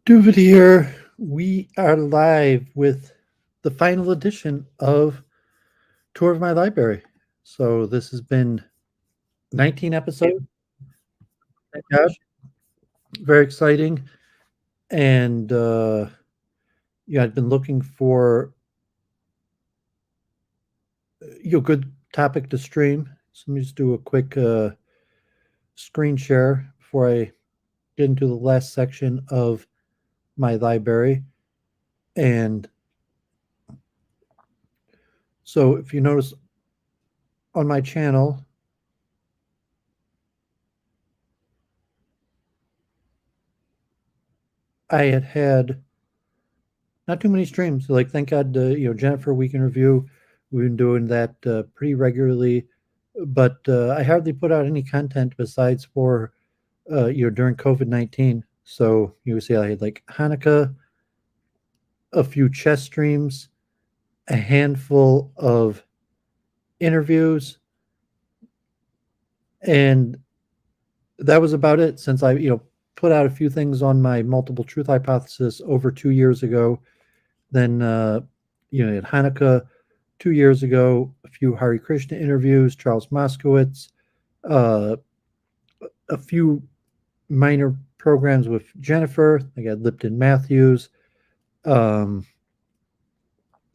David here. We are live with the final edition of Tour of My Library. So this has been 19 episodes. Thank God. Very exciting. And I've been looking for good topic to stream. So let me just do a quick screen share before I get into the last section of my library. And so if you notice on my channel, I had not too many streams. Like, thank God, Jennifer Week in Review, we've been doing that pretty regularly. But I hardly put out any content besides for, during COVID-19. So you see, I had like Hanukkah, a few chess streams, a handful of interviews, and that was about it. Since I, put out a few things on my multiple truth hypothesis over 2 years ago. Then, at Hanukkah 2 years ago, a few Hare Krishna interviews, Charles Moskowitz, uh, a few minor programs with Jennifer. I got Lipton Matthews. I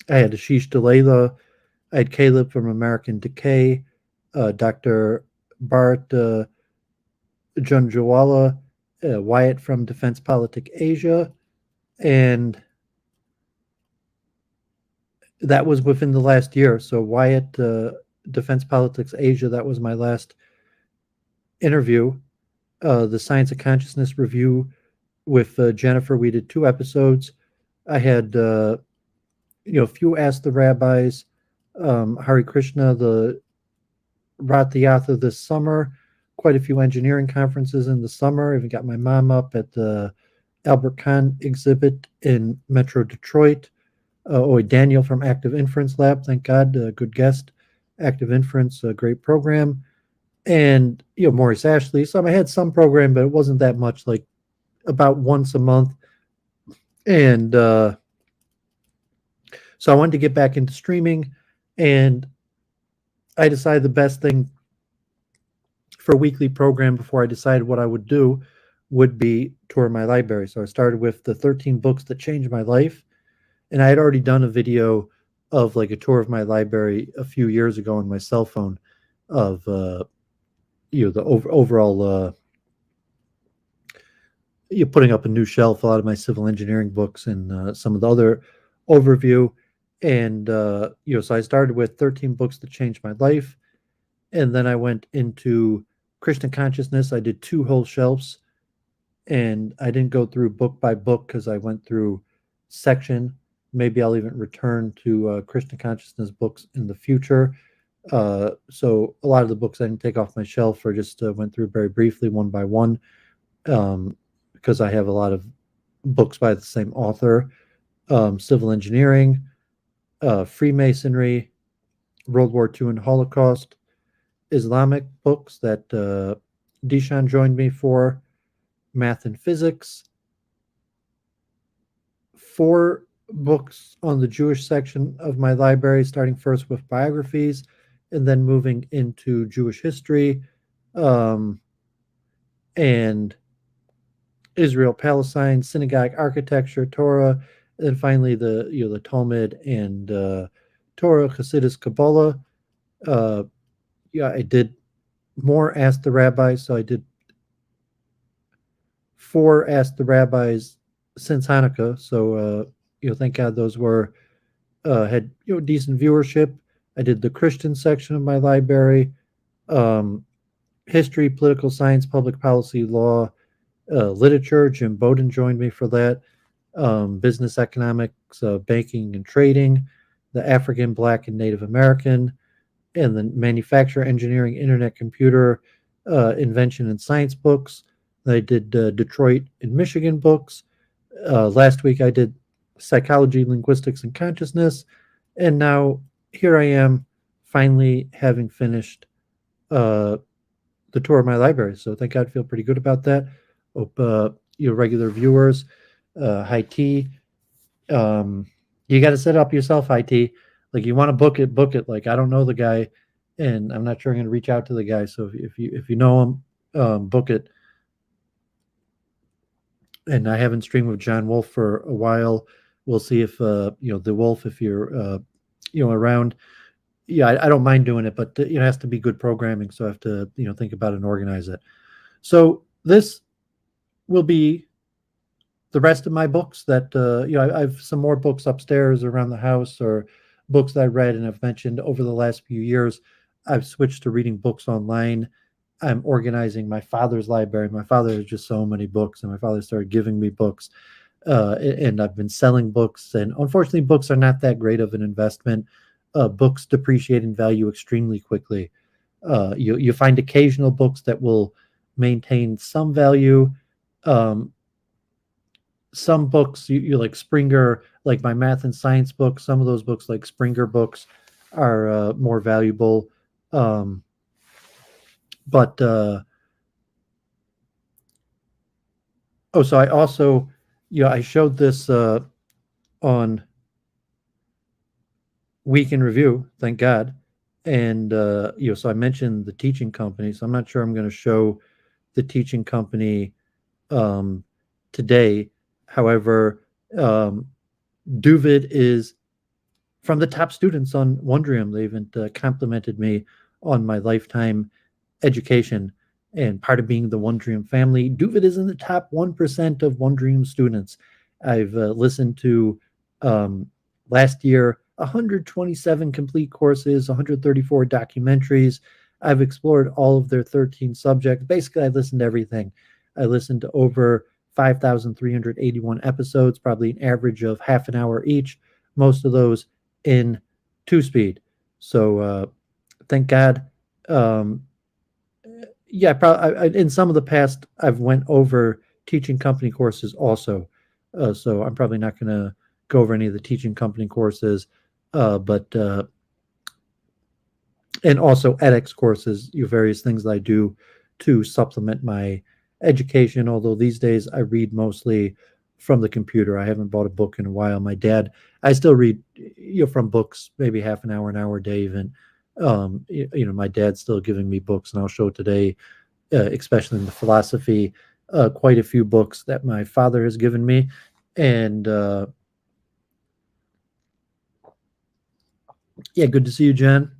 had Ashish Delela. I had Caleb from American Decay, Dr. Bart Junjawala, Wyatt from Defense Politic Asia, and that was within the last year. So Wyatt, Defense Politics Asia, that was my last interview. The Science of Consciousness review with Jennifer, we did 2 episodes. I had, a few Ask the Rabbis, Hare Krishna, the Rath this summer, quite a few engineering conferences in the summer. Even got my mom up at the Albert Kahn exhibit in Metro Detroit. Daniel from Active Inference Lab, thank God, good guest. Active Inference, a great program. And, Maurice Ashley. So I had some program, but it wasn't that much, like about once a month. And so I wanted to get back into streaming, and I decided the best thing for a weekly program before I decided what I would do would be tour my library. So I started with the 13 books that changed my life. And I had already done a video of like a tour of my library a few years ago on my cell phone of, the overall, putting up a new shelf, a lot of my civil engineering books and some of the other overview. And, so I started with 13 books that changed my life. And then I went into Krishna consciousness. I did 2 whole shelves, and I didn't go through book by book because I went through section. Maybe I'll even return to Krishna consciousness books in the future. So a lot of the books I didn't take off my shelf or just went through very briefly one by one, because I have a lot of books by the same author. Civil engineering, Freemasonry, World War II and Holocaust, Islamic books that Dishan joined me for, math and physics, 4 books on the Jewish section of my library, starting first with biographies and then moving into Jewish history, and Israel, Palestine, synagogue architecture, Torah, and then finally the Talmud and Torah, Hasidus, Kabbalah. I did more Ask the Rabbis, so I did 4 Ask the Rabbis since Hanukkah. So thank God those were had decent viewership. I did the Christian section of my library, history, political science, public policy, law, literature. Jim Bowden joined me for that. Business economics, banking and trading, the African, Black, and Native American, and the manufacture, engineering, internet, computer, invention, and science books. I did Detroit and Michigan books. Last week I did psychology, linguistics, and consciousness. And now here I am finally having finished the tour of my library. So thank God, I feel pretty good about that. Hope regular viewers High tea. You got to set up yourself, high tea. Like you want to book it, book it. Like I don't know the guy, and I'm not sure I'm going to reach out to the guy. So if you know him, book it. And I haven't streamed with John Wolf for a while. We'll see if the Wolf, if you're around. Yeah, I don't mind doing it, but it has to be good programming, so I have to think about it and organize it. So this will be the rest of my books that I have some more books upstairs around the house, or books that I read and I've mentioned over the last few years. I've switched to reading books online. I'm organizing my father's library. My father has just so many books, and my father started giving me books, and I've been selling books. And unfortunately, books are not that great of an investment. Books depreciate in value extremely quickly. You find occasional books that will maintain some value. Some books you like Springer, like my math and science books. Some of those books, like Springer books, are more valuable. But so I also, I showed this on Week in Review, thank God. And so I mentioned the teaching company. So I'm not sure I'm going to show the teaching company today. However, Duvid is from the top students on Wondrium. They even complimented me on my lifetime education. And part of being the Wondrium family, Duvid is in the top 1% of Wondrium students. I've listened to last year 127 complete courses, 134 documentaries. I've explored all of their 13 subjects. Basically, I listened to everything. I listened to over 5,381 episodes, probably an average of half an hour each, most of those in 2-speed. So thank God. Probably in some of the past, I've went over teaching company courses also. So I'm probably not going to go over any of the teaching company courses, but and also edX courses, various things that I do to supplement my education. Although these days I read mostly from the computer. I haven't bought a book in a while. My dad, I still read from books, maybe half an hour a day even. My dad's still giving me books, and I'll show today, especially in the philosophy, quite a few books that my father has given me. And good to see you, Jen.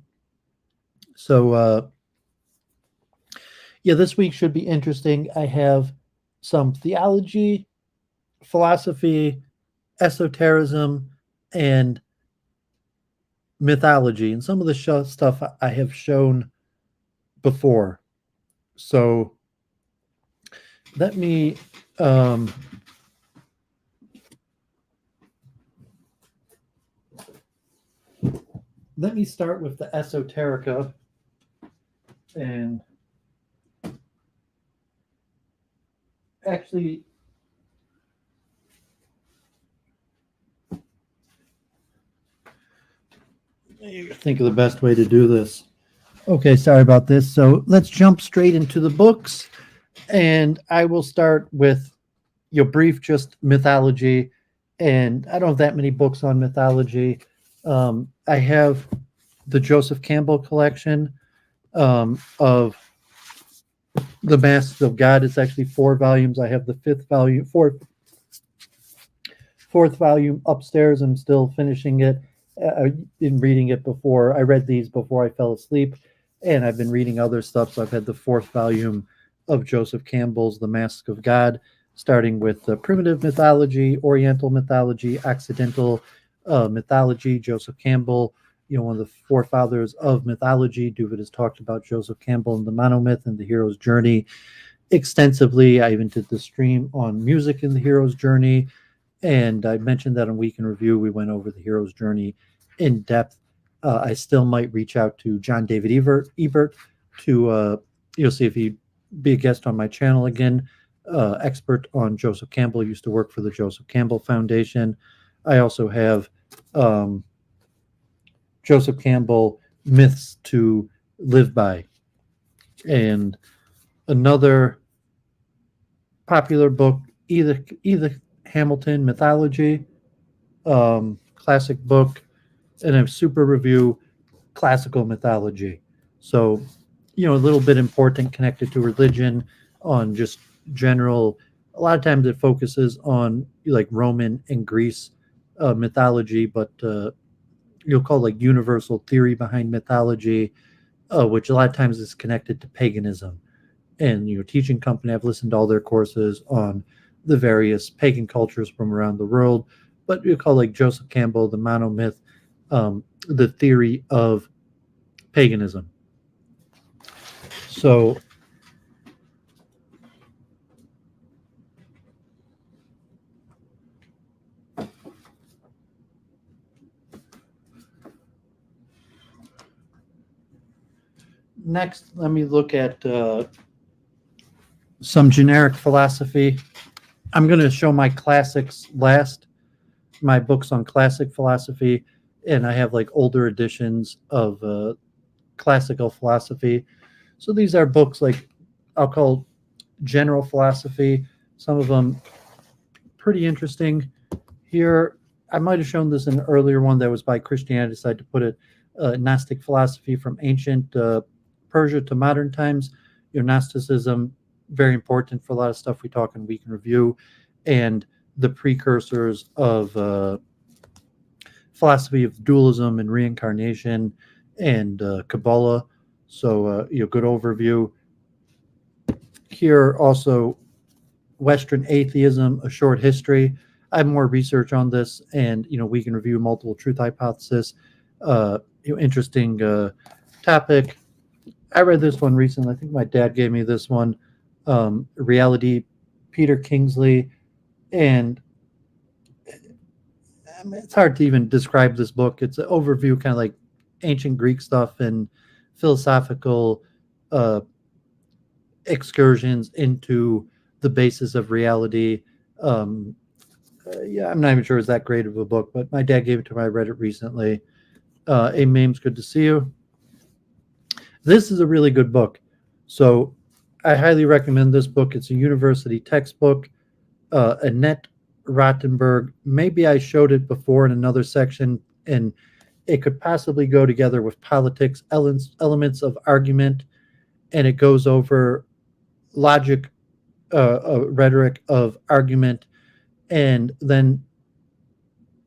So this week should be interesting. I have some theology, philosophy, esotericism, and mythology, and some of the stuff I have shown before. So let me start with the Esoterica. And actually, think of the best way to do this. Okay, sorry about this. So let's jump straight into the books, and I will start with your brief just mythology. And I don't have that many books on mythology. I have the Joseph Campbell collection of the Masks of God. It's actually 4 volumes. I have the fourth volume upstairs. I'm still finishing it. I've been reading it before. I read these before I fell asleep, and I've been reading other stuff. So I've had the 4th volume of Joseph Campbell's The Masks of God, starting with primitive mythology, Oriental mythology, Occidental mythology. Joseph Campbell, one of the forefathers of mythology. Duvid has talked about Joseph Campbell and the monomyth and the hero's journey extensively. I even did the stream on music in the hero's journey, and I mentioned that on Week in Review. We went over the hero's journey in depth. I still might reach out to John David Ebert to see if he'd be a guest on my channel again. Expert on Joseph Campbell, used to work for the Joseph Campbell Foundation. I also have Joseph Campbell, Myths to Live By. And another popular book, either Hamilton, Mythology, classic book, and a super review, Classical Mythology. So, a little bit important connected to religion on just general. A lot of times it focuses on like Roman and Greece mythology, but you'll call like universal theory behind mythology, which a lot of times is connected to paganism. And teaching company, I've listened to all their courses on the various pagan cultures from around the world, but you call like Joseph Campbell, the monomyth, the theory of paganism. So next, let me look at some generic philosophy. I'm going to show my classics last, my books on classic philosophy, and I have like older editions of classical philosophy. So these are books like I'll call general philosophy. Some of them pretty interesting. Here, I might have shown this in an earlier one that was by Christianity. I decided to put it Gnostic philosophy from ancient Persia to modern times. Gnosticism, very important for a lot of stuff we talk in Week in Review, and the precursors of philosophy of dualism and reincarnation and Kabbalah. So, good overview. Here also, Western atheism, a short history. I have more research on this, and we can review multiple truth hypothesis. Interesting topic. I read this one recently. I think my dad gave me this one. Reality, Peter Kingsley, and it's hard to even describe this book. It's an overview, kind of like ancient Greek stuff and philosophical excursions into the basis of reality. I'm not even sure it's that great of a book, but my dad gave it to me. I read it recently. Hey, Mames, good to see you. This is a really good book. So I highly recommend this book. It's a university textbook. Annette Rottenberg. Maybe I showed it before in another section, and it could possibly go together with politics, elements of argument, and it goes over logic, rhetoric of argument, and then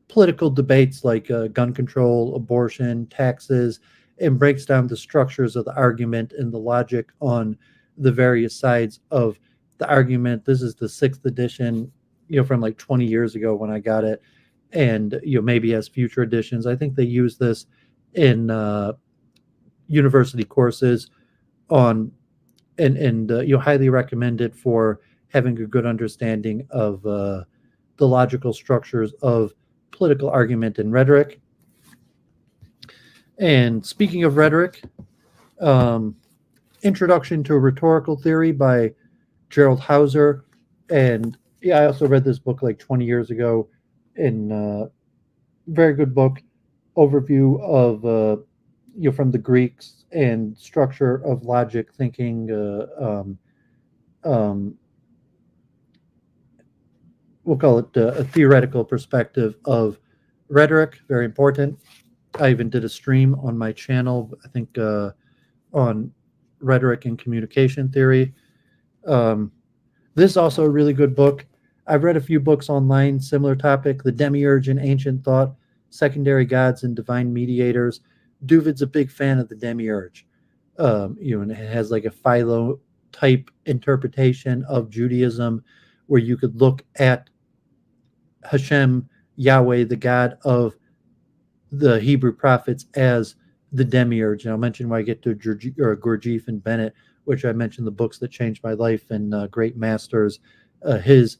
political debates like gun control, abortion, taxes, and breaks down the structures of the argument and the logic on the various sides of the argument. This is the 6th edition, from like 20 years ago when I got it, and maybe as future editions. I think they use this in university courses on, and highly recommend it for having a good understanding of the logical structures of political argument and rhetoric. And speaking of rhetoric, Introduction to Rhetorical Theory by Gerald Hauser. And I also read this book like 20 years ago, and very good book, overview of from the Greeks and structure of logic thinking. We'll call it a theoretical perspective of rhetoric. Very important. I even did a stream on my channel, I think, on rhetoric and communication theory. This is also a really good book. I've read a few books online, similar topic, The Demiurge in Ancient Thought, Secondary Gods and Divine Mediators. Duvid's a big fan of the Demiurge. And it has like a Philo type interpretation of Judaism, where you could look at Hashem, Yahweh, the God of the Hebrew prophets, as the Demiurge. And I'll mention when I get to Gurdjieff and Bennet, which I mentioned the books that changed my life and great masters, his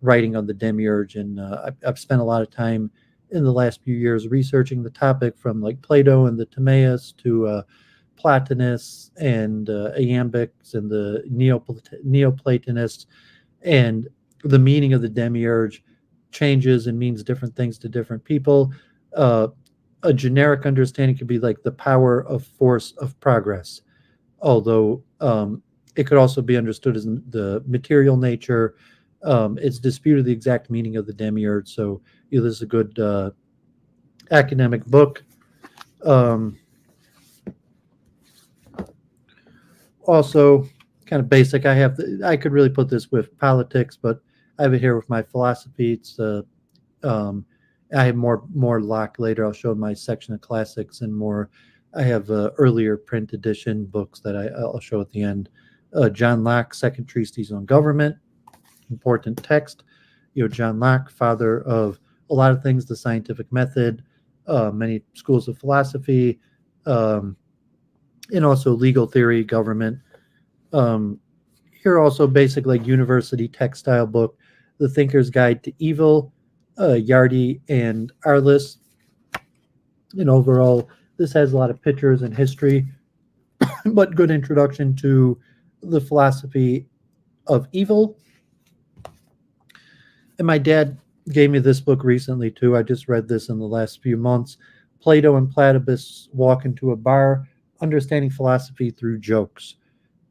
writing on the Demiurge. And I've spent a lot of time in the last few years researching the topic, from like Plato and the Timaeus to Platonists and Iambics and the Neoplatonists. And the meaning of the Demiurge changes and means different things to different people. A generic understanding could be like the power of force of progress, although it could also be understood as the material nature, It's disputed the exact meaning of the demiurge, so this is a good academic book. Also, kind of basic. I could really put this with politics, but I have it here with my philosophy. It's I have more Locke later. I'll show my section of classics and more. I have earlier print edition books that I'll show at the end. John Locke, Second Treatise on Government, important text. John Locke, father of a lot of things, the scientific method, many schools of philosophy, and also legal theory, government. Here also basic like university textile book, The Thinker's Guide to Evil, Yardi and Arliss. And overall, this has a lot of pictures and history, but good introduction to the philosophy of evil. And my dad gave me this book recently too. I just read this in the last few months. Plato and Platypus Walk into a Bar, Understanding Philosophy Through Jokes.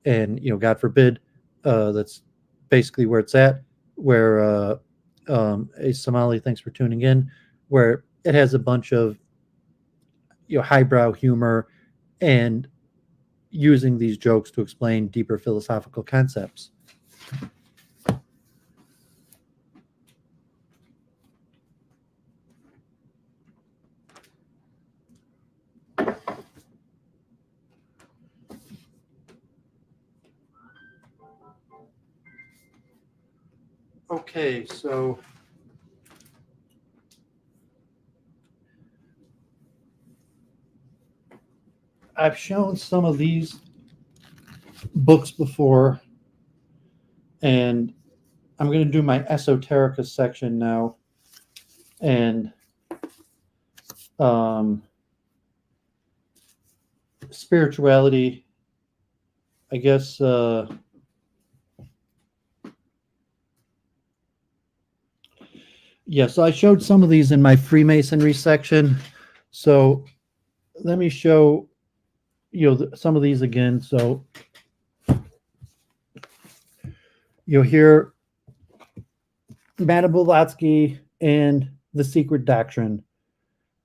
And, God forbid, that's basically where it's at, where a Somali, thanks for tuning in, where it has a bunch of, highbrow humor and using these jokes to explain deeper philosophical concepts. Okay, so I've shown some of these books before, and I'm going to do my Esoterica section now. And spirituality, I guess, yeah, so I showed some of these in my Freemasonry section. So let me show, some of these again. So, here, Madame Blavatsky and the Secret Doctrine.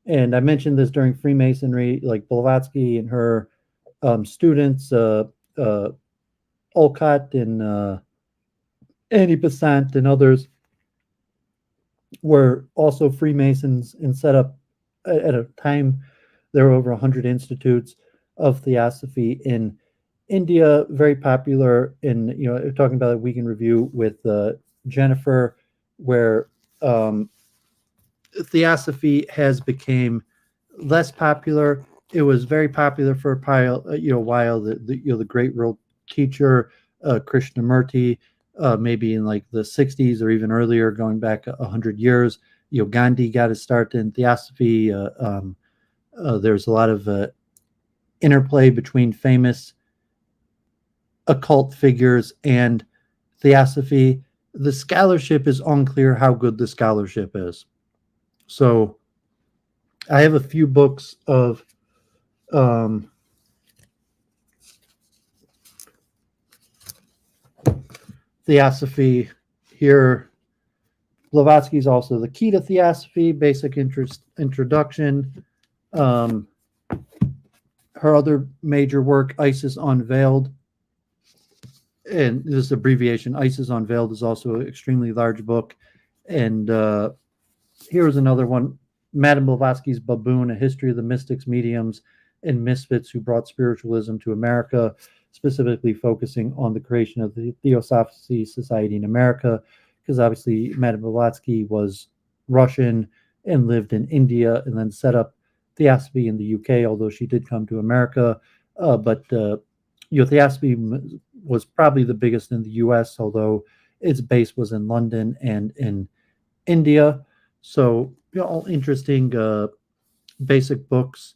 And I mentioned this during Freemasonry, like Blavatsky and her students, Olcott and Annie Besant and others were also Freemasons and set up at a time there were over 100 institutes of Theosophy in India, very popular in, talking about a week in review with Jennifer, where Theosophy has become less popular. It was very popular for a while. The great world teacher Krishnamurti, maybe in like the 60s or even earlier, going back 100 years. Gandhi got his start in Theosophy. There's a lot of interplay between famous occult figures and Theosophy. The scholarship is unclear how good the scholarship is. So I have a few books of Theosophy here. Blavatsky's also The Key to Theosophy, Basic Introduction. Her other major work, Isis Unveiled, and this abbreviation, Isis Unveiled, is also an extremely large book. And here's another one, Madame Blavatsky's Baboon, A History of the Mystics, Mediums, and Misfits Who Brought Spiritualism to America, specifically focusing on the creation of the Theosophy Society in America, because obviously Madame Blavatsky was Russian and lived in India and then set up Theosophy in the UK, although she did come to America. But Theosophy was probably the biggest in the US, although its base was in London and in India. So, all interesting basic books.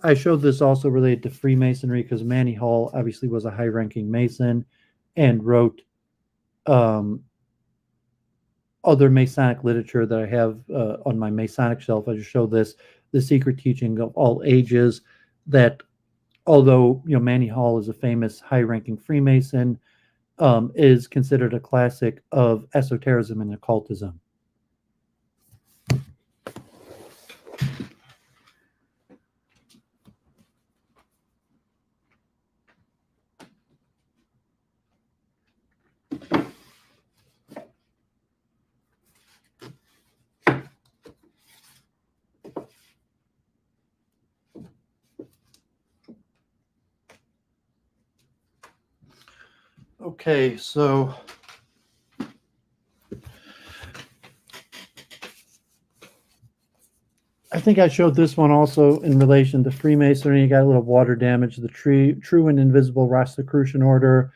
I showed this also related to Freemasonry because Manny Hall obviously was a high-ranking Mason and wrote other Masonic literature that I have on my Masonic shelf. I just showed this, The Secret Teaching of All Ages, that although Manny Hall is a famous high-ranking Freemason, is considered a classic of esotericism and occultism. Okay, so I think I showed this one also in relation to Freemasonry. You got a little water damage. The True and Invisible Rosicrucian Order,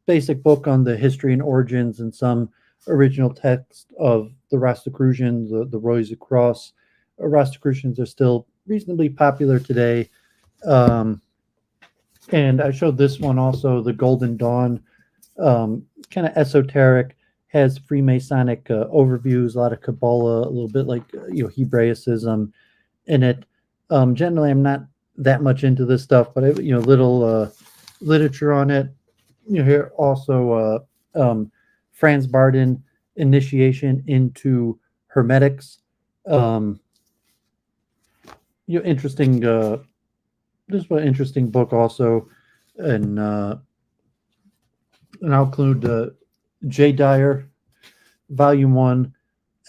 basic book on the history and origins and some original text of the Rosicrucians, the Rosicross. Rosicrucians are still reasonably popular today. And I showed this one also, the Golden Dawn, kind of esoteric, has Freemasonic overviews, a lot of Kabbalah, a little bit like Hebraicism in it. Generally, I'm not that much into this stuff, but little literature on it. Here also Franz Barden, Initiation into Hermetics. Interesting. This is an interesting book also, and I'll include J. Dyer, Volume 1,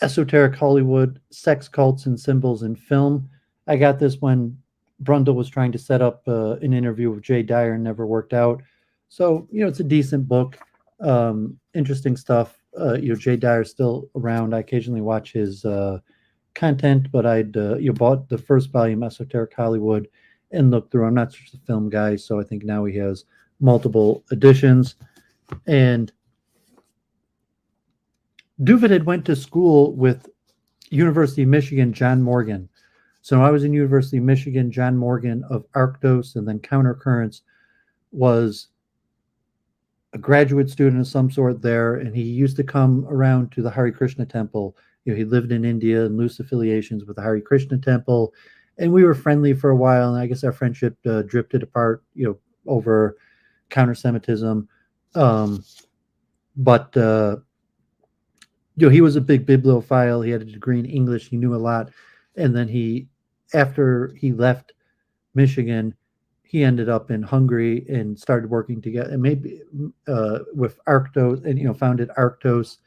Esoteric Hollywood, Sex Cults and Symbols in Film. I got this when Brundle was trying to set up an interview with J. Dyer and never worked out. So, it's a decent book. Interesting stuff. J. Dyer's still around. I occasionally watch his content, but I'd bought the first volume, Esoteric Hollywood, and looked through. I'm not such a film guy, so I think now he has multiple editions. And Duvid had went to school with University of Michigan, John Morgan. So when I was in University of Michigan, John Morgan of Arctos and then Countercurrents was a graduate student of some sort there, and he used to come around to the Hare Krishna temple. He lived in India and loose affiliations with the Hare Krishna temple, and we were friendly for a while, and I guess our friendship drifted apart, over counter-Semitism. But he was a big bibliophile. He had a degree in English. He knew a lot. And then after he left Michigan, he ended up in Hungary and started working together, and maybe with Arctos, and founded Arctos.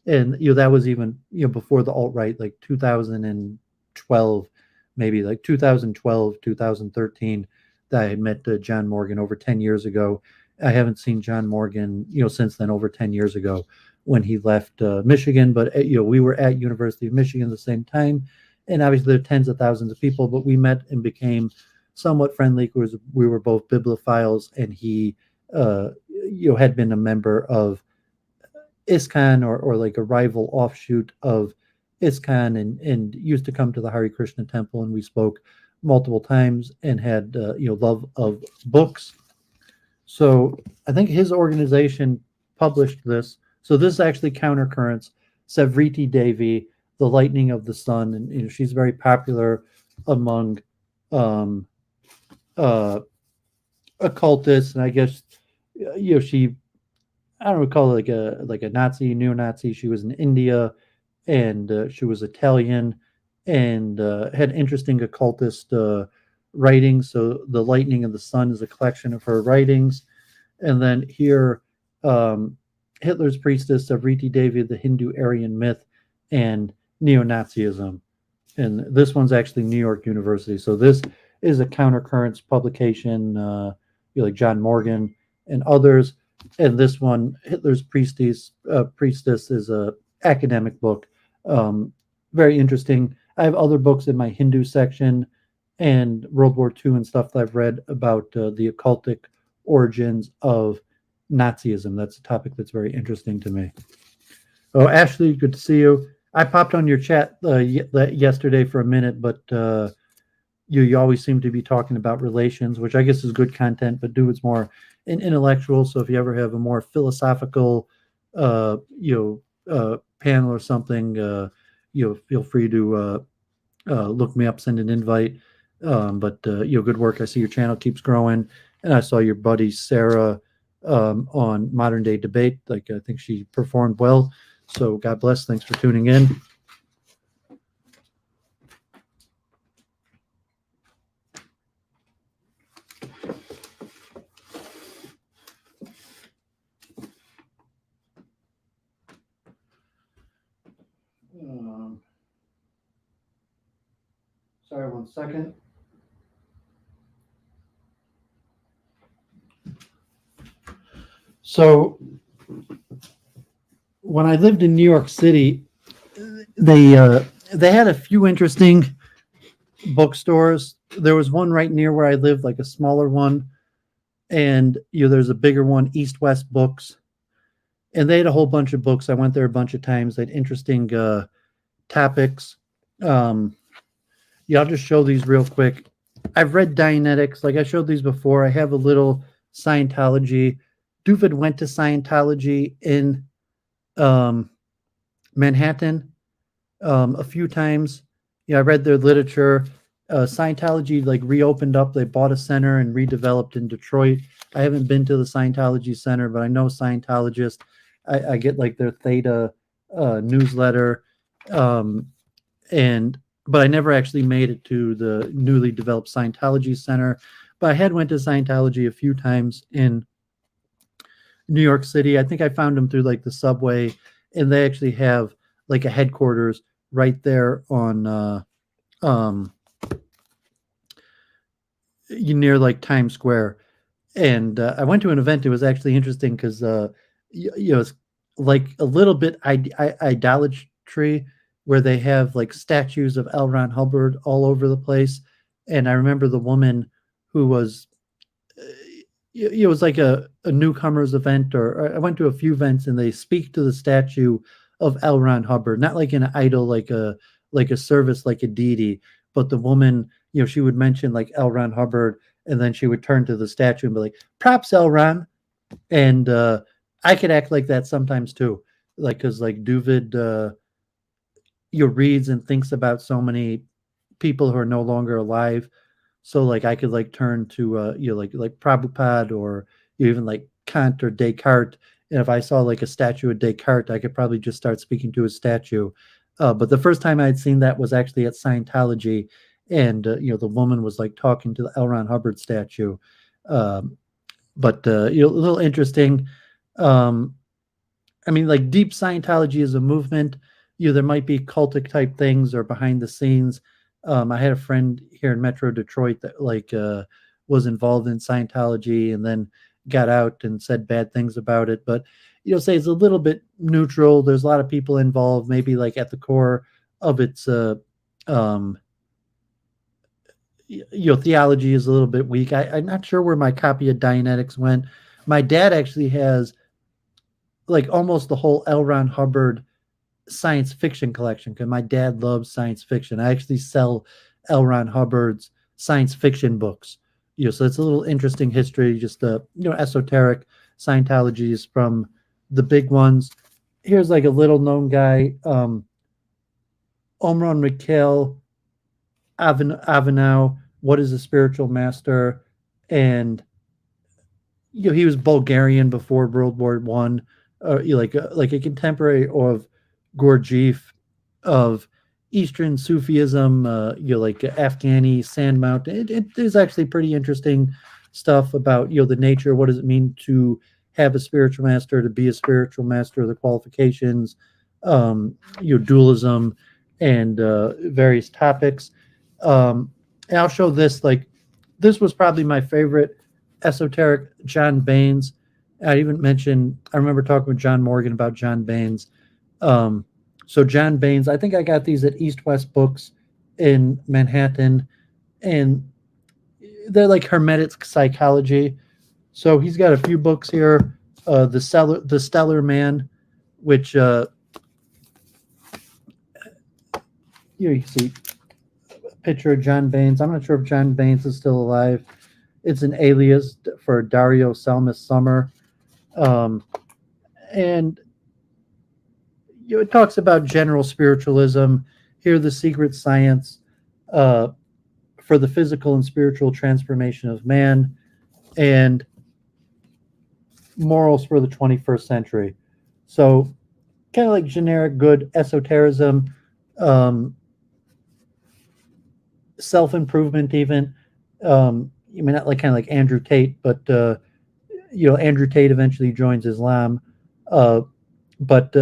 And that was even before the alt-right, like 2012, maybe like 2012, 2013, that I had met John Morgan over 10 years ago. I haven't seen John Morgan since then, over 10 years ago when he left Michigan. But we were at University of Michigan at the same time, and obviously there are tens of thousands of people, but we met and became somewhat friendly because we were both bibliophiles, and he had been a member of ISKCON or like a rival offshoot of ISKCON, and used to come to the Hare Krishna temple, and we spoke multiple times and had love of books. So I think his organization published this. So this is actually Countercurrents, Savriti Devi, The Lightning of the Sun, and she's very popular among occultists, and I guess she, I don't recall, like a Nazi, neo-Nazi. She was in India, and she was Italian, and had interesting occultist writings. So The Lightning of the Sun is a collection of her writings. And then here, Hitler's Priestess, Savriti Devi, The Hindu Aryan Myth, and Neo-Nazism. And this one's actually New York University. So this is a Countercurrents publication, like John Morgan and others. And this one, Hitler's Priestess, is a academic book. Very interesting. I have other books in my Hindu section and World War II and stuff that I've read about the occultic origins of Nazism. That's a topic that's very interesting to me. Oh, Ashley, good to see you. I popped on your chat yesterday for a minute, but you always seem to be talking about relations, which I guess is good content, but it's more intellectual. So if you ever have a more philosophical, panel or something, feel free to look me up, send an invite. But good work. I see your channel keeps growing, and I saw your buddy Sarah on modern day debate. Like, I think she performed well. So God bless. Thanks for tuning in. Sorry, 1 second. So when I lived in New York City, they had a few interesting bookstores. There was one right near where I lived, like a smaller one, and there's a bigger one, East West Books, and they had a whole bunch of books. I went there a bunch of times. They had interesting topics. I'll just show these real quick. I've read Dianetics, like I showed these before. I have a little Scientology. Duvid went to Scientology in Manhattan a few times. I read their literature. Scientology like reopened up. They bought a center and redeveloped in Detroit. I haven't been to the Scientology center, but I know Scientologists. I get like their Theta newsletter, but I never actually made it to the newly developed Scientology center. But I had went to Scientology a few times in New York City. I think I found them through like the subway, and they actually have like a headquarters right there on near like Times Square. And I went to an event. It was actually interesting because it's like a little bit idolatry, where they have like statues of L. Ron Hubbard all over the place. And I remember the woman who was, it was like a newcomers event, or I went to a few events, and they speak to the statue of L. Ron Hubbard, not like an idol, like a service, like a deity, but the woman, she would mention like L. Ron Hubbard, and then she would turn to the statue and be like, "Props, L. Ron." And I could act like that sometimes too, like because like Duvid, reads and thinks about so many people who are no longer alive. So like I could like turn to like Prabhupada, or even like Kant or Descartes. And if I saw like a statue of Descartes, I could probably just start speaking to his statue. But the first time I'd seen that was actually at Scientology, and the woman was like talking to the L. Ron Hubbard statue. But a little interesting. I mean, like deep Scientology is a movement. There might be cultic type things or behind the scenes. I had a friend here in Metro Detroit that like was involved in Scientology and then got out and said bad things about it. But say it's a little bit neutral. There's a lot of people involved. Maybe like at the core of its theology is a little bit weak. I'm not sure where my copy of Dianetics went. My dad actually has like almost the whole L. Ron Hubbard science fiction collection, because my dad loves science fiction. I actually sell L. Ron Hubbard's science fiction books. So it's a little interesting history. Just esoteric Scientology is from the big ones. Here's like a little known guy, Omron Mikhail Avanau. What is a spiritual master? And he was Bulgarian before World War One, like a contemporary of Gurdjieff, of Eastern Sufism, like Afghani Sandmount. It is actually pretty interesting stuff about the nature. What does it mean to have a spiritual master, to be a spiritual master, the qualifications, dualism, and various topics. And I'll show this. Like, this was probably my favorite esoteric, John Baines. I even mentioned, I remember talking with John Morgan about John Baines. So John Baines, I think I got these at East West Books in Manhattan, and they're like Hermetic psychology. So he's got a few books here. The Stellar Man, which you see a picture of John Baines. I'm not sure if John Baines is still alive. It's an alias for Dario Selmas Summer. And it talks about general spiritualism. Here, the secret science for the physical and spiritual transformation of man. And morals for the 21st century. So kind of like generic good esotericism, self-improvement even. You mean not like kind of like Andrew Tate, but Andrew Tate eventually joins Islam, but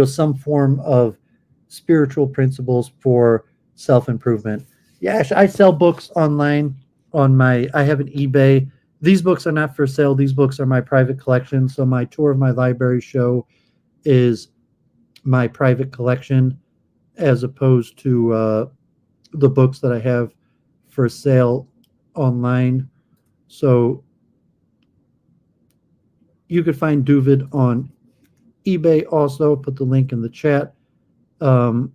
some form of spiritual principles for self-improvement. Yeah, I sell books online I have an eBay. These books are not for sale. These books are my private collection. So my tour of my library show is my private collection as opposed to the books that I have for sale online. So you could find Duvid on eBay also. Put the link in the chat. And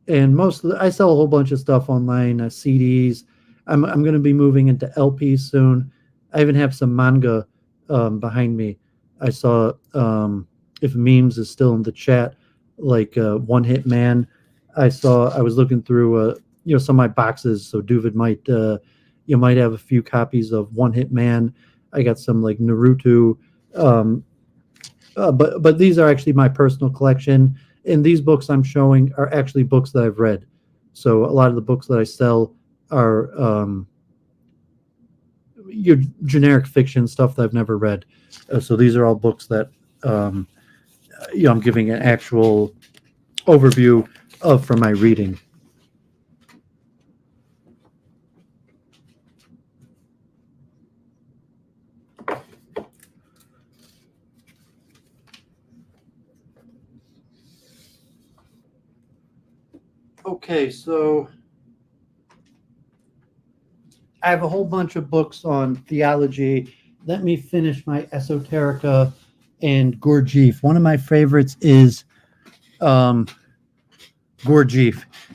I sell a whole bunch of stuff online, CDs. I'm going to be moving into LPs soon. I even have some manga behind me. I saw if memes is still in the chat, like One Hit Man. I was looking through some of my boxes, so Duvid might have a few copies of One Hit Man. I got some like Naruto, but these are actually my personal collection. And these books I'm showing are actually books that I've read. So a lot of the books that I sell are your generic fiction stuff that I've never read. So these are all books that I'm giving an actual overview of from my reading. Okay, so I have a whole bunch of books on theology. Let me finish my Esoterica and Gurdjieff. One of my favorites is Gurdjieff.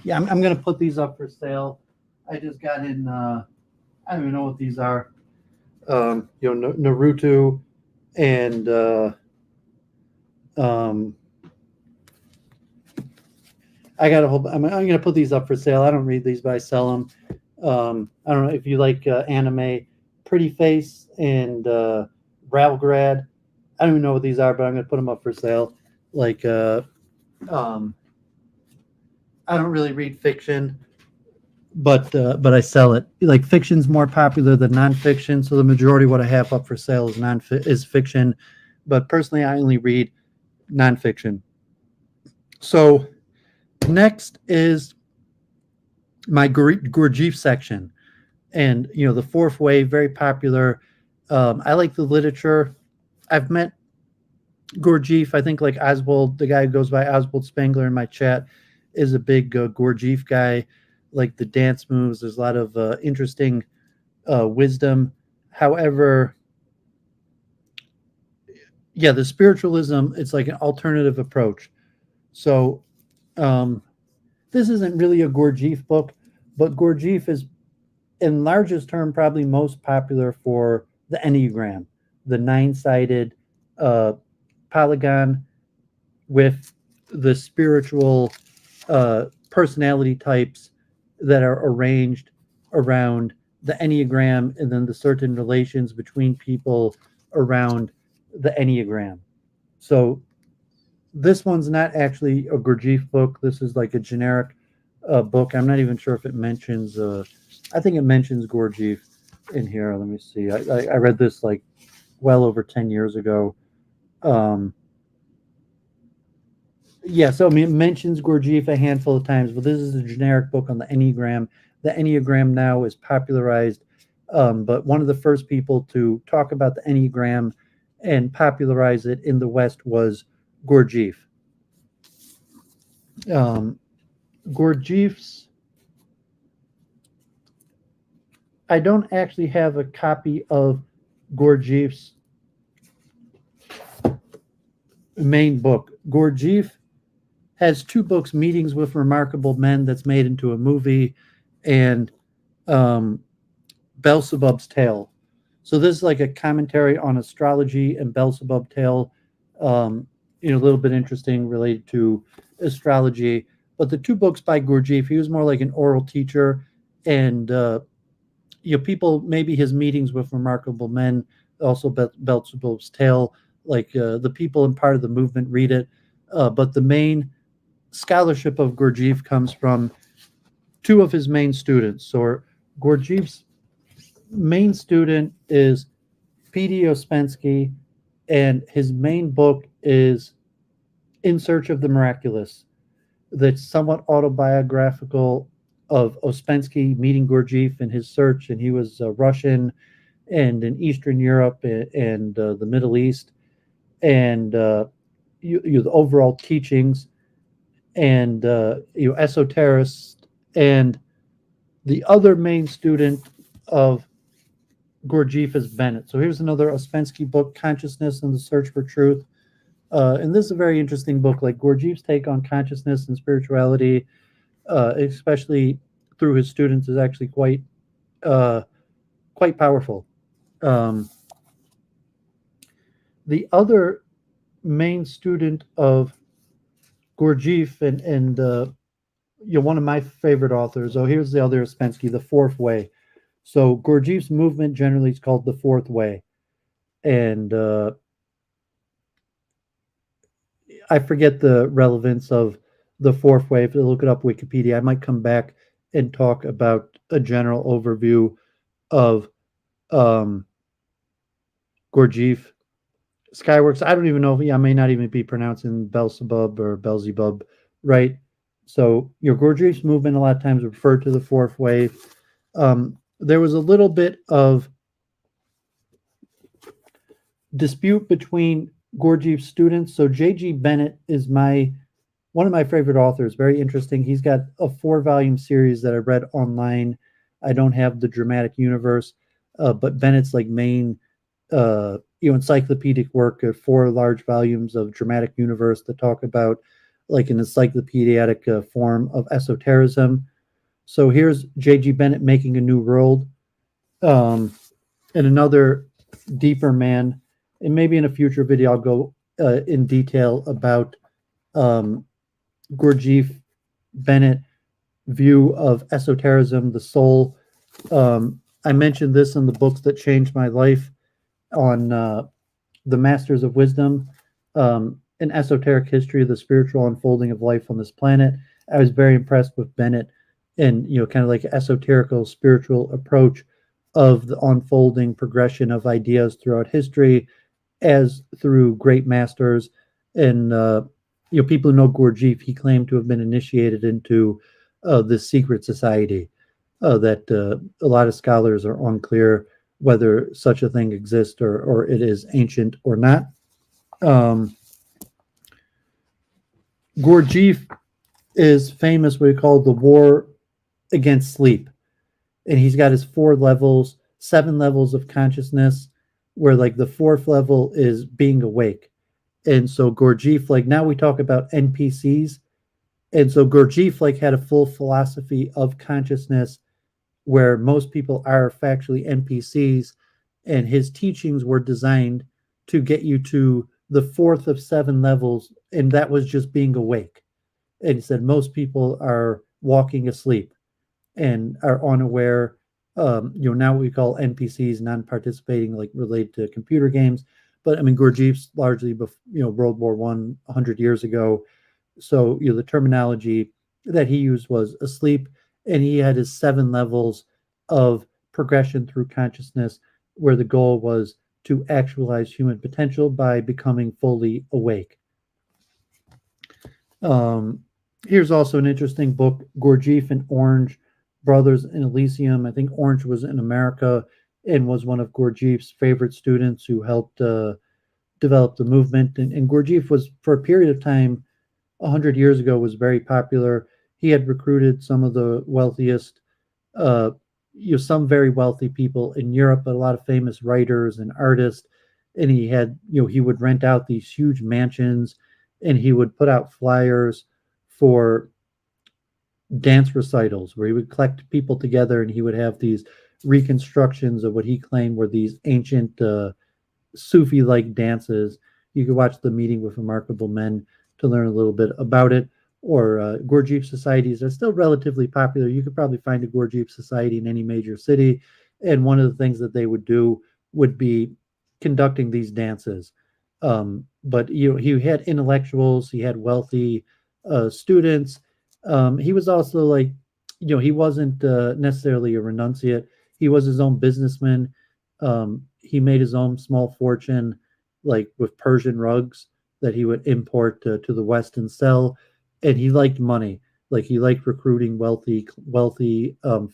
Yeah, I'm going to put these up for sale. I just got in, I don't even know what these are. Naruto and I got a whole. I'm going to put these up for sale. I don't read these, but I sell them. I don't know if you like anime. Pretty Face and Ralgrad. I don't even know what these are, but I'm going to put them up for sale. Like, I don't really read fiction, but I sell it. Like, fiction's more popular than nonfiction, so the majority of what I have up for sale is fiction. But personally, I only read nonfiction. So next is my Gurdjieff section, and the fourth way, very popular. I like the literature. I've met Gurdjieff. I think like Oswald, the guy who goes by Oswald Spengler in my chat, is a big Gurdjieff guy. Like the dance moves, there's a lot of interesting wisdom. However, yeah, the spiritualism, it's like an alternative approach. So this isn't really a Gurdjieff book, but Gurdjieff is, in largest term, probably most popular for the Enneagram, the 9-sided polygon with the spiritual personality types that are arranged around the Enneagram, and then the certain relations between people around the Enneagram. So this one's not actually a Gurdjieff book. This is like a generic book. I'm not even sure if it mentions, I think it mentions Gurdjieff in here. Let me see. I read this like well over 10 years ago. Yeah, so I mean, it mentions Gurdjieff a handful of times, but this is a generic book on the Enneagram. The Enneagram now is popularized, but one of the first people to talk about the Enneagram and popularize it in the West was Gurdjieff. Gurdjieff's, I don't actually have a copy of Gurdjieff's main book. Gurdjieff has two books, Meetings with Remarkable Men, that's made into a movie, and Beelzebub's Tale. So this is like a commentary on astrology and Beelzebub Tale, a little bit interesting related to astrology. But the two books by Gurdjieff, he was more like an oral teacher, and people, maybe his Meetings with Remarkable Men also Beelzebub's Tale. Like the people in part of the movement read it, but the main scholarship of Gurdjieff comes from two of his main students. So Gurdjieff's main student is P.D. Ouspensky, and his main book is In Search of the Miraculous. That's somewhat autobiographical of Ouspensky meeting Gurdjieff in his search, and he was Russian and in Eastern Europe and the Middle East, and the overall teachings and esoterist, and the other main student of Gurdjieff is Bennet. So here's another Ouspensky book, Consciousness and the Search for Truth. And this is a very interesting book. Like Gurdjieff's take on consciousness and spirituality, especially through his students, is actually quite powerful. The other main student of Gurdjieff and one of my favorite authors. Oh, here's the other Ouspensky, The Fourth Way. So Gurdjieff's movement generally is called the Fourth Way, and I forget the relevance of the Fourth Way. If you look it up Wikipedia, I might come back and talk about a general overview of Gurdjieff. Skyworks, I don't even know if I may not even be pronouncing Beelzebub or Beelzebub right. So Gurdjieff's movement a lot of times referred to the Fourth Way. There was a little bit of dispute between Gurdjieff's students. So J.G. Bennet is one of my favorite authors. Very interesting. He's got a 4-volume series that I read online. I don't have the Dramatic Universe, but Bennett's like main encyclopedic work of 4 large volumes of Dramatic Universe that talk about like an encyclopedic form of esotericism. So here's J.G. Bennet making a new world, and another deeper man. And maybe in a future video, I'll go in detail about Gurdjieff Bennet view of esotericism, the soul. I mentioned this in the books that changed my life on the Masters of Wisdom, an esoteric history of the spiritual unfolding of life on this planet. I was very impressed with Bennet and, kind of like an esoterical spiritual approach of the unfolding progression of ideas throughout history as through great masters. And, people who know Gurdjieff, he claimed to have been initiated into this secret society that a lot of scholars are unclear whether such a thing exists or it is ancient or not. Gurdjieff is famous what we call the war against sleep. And he's got his 7 levels of consciousness, where like the 4th level is being awake. And so Gurdjieff, like now we talk about NPCs. And so Gurdjieff like had a full philosophy of consciousness where most people are factually NPCs, and his teachings were designed to get you to the 4th of 7 levels, and that was just being awake. And he said most people are walking asleep and are unaware. Now what we call NPCs, non-participating, like related to computer games. But I mean, Gurdjieff's largely, World War I, 100 years ago. So the terminology that he used was asleep, and he had his 7 levels of progression through consciousness, where the goal was to actualize human potential by becoming fully awake. Here's also an interesting book, Gurdjieff and Orange, Brothers in Elysium. I think Orange was in America and was one of Gurdjieff's favorite students who helped develop the movement. And Gurdjieff was, for a period of time, 100 years ago, was very popular. He had recruited some of the wealthiest, some very wealthy people in Europe, but a lot of famous writers and artists. And he had, he would rent out these huge mansions, and he would put out flyers for dance recitals where he would collect people together, and he would have these reconstructions of what he claimed were these ancient Sufi-like dances. You could watch The Meeting with Remarkable Men to learn a little bit about it. Or Gurdjieff societies are still relatively popular. You could probably find a Gurdjieff society in any major city. And one of the things that they would do would be conducting these dances. But he had intellectuals, he had wealthy students. He was also like, he wasn't necessarily a renunciate. He was his own businessman. He made his own small fortune, like with Persian rugs that he would import to the West and sell. And he liked money. Like he liked recruiting wealthy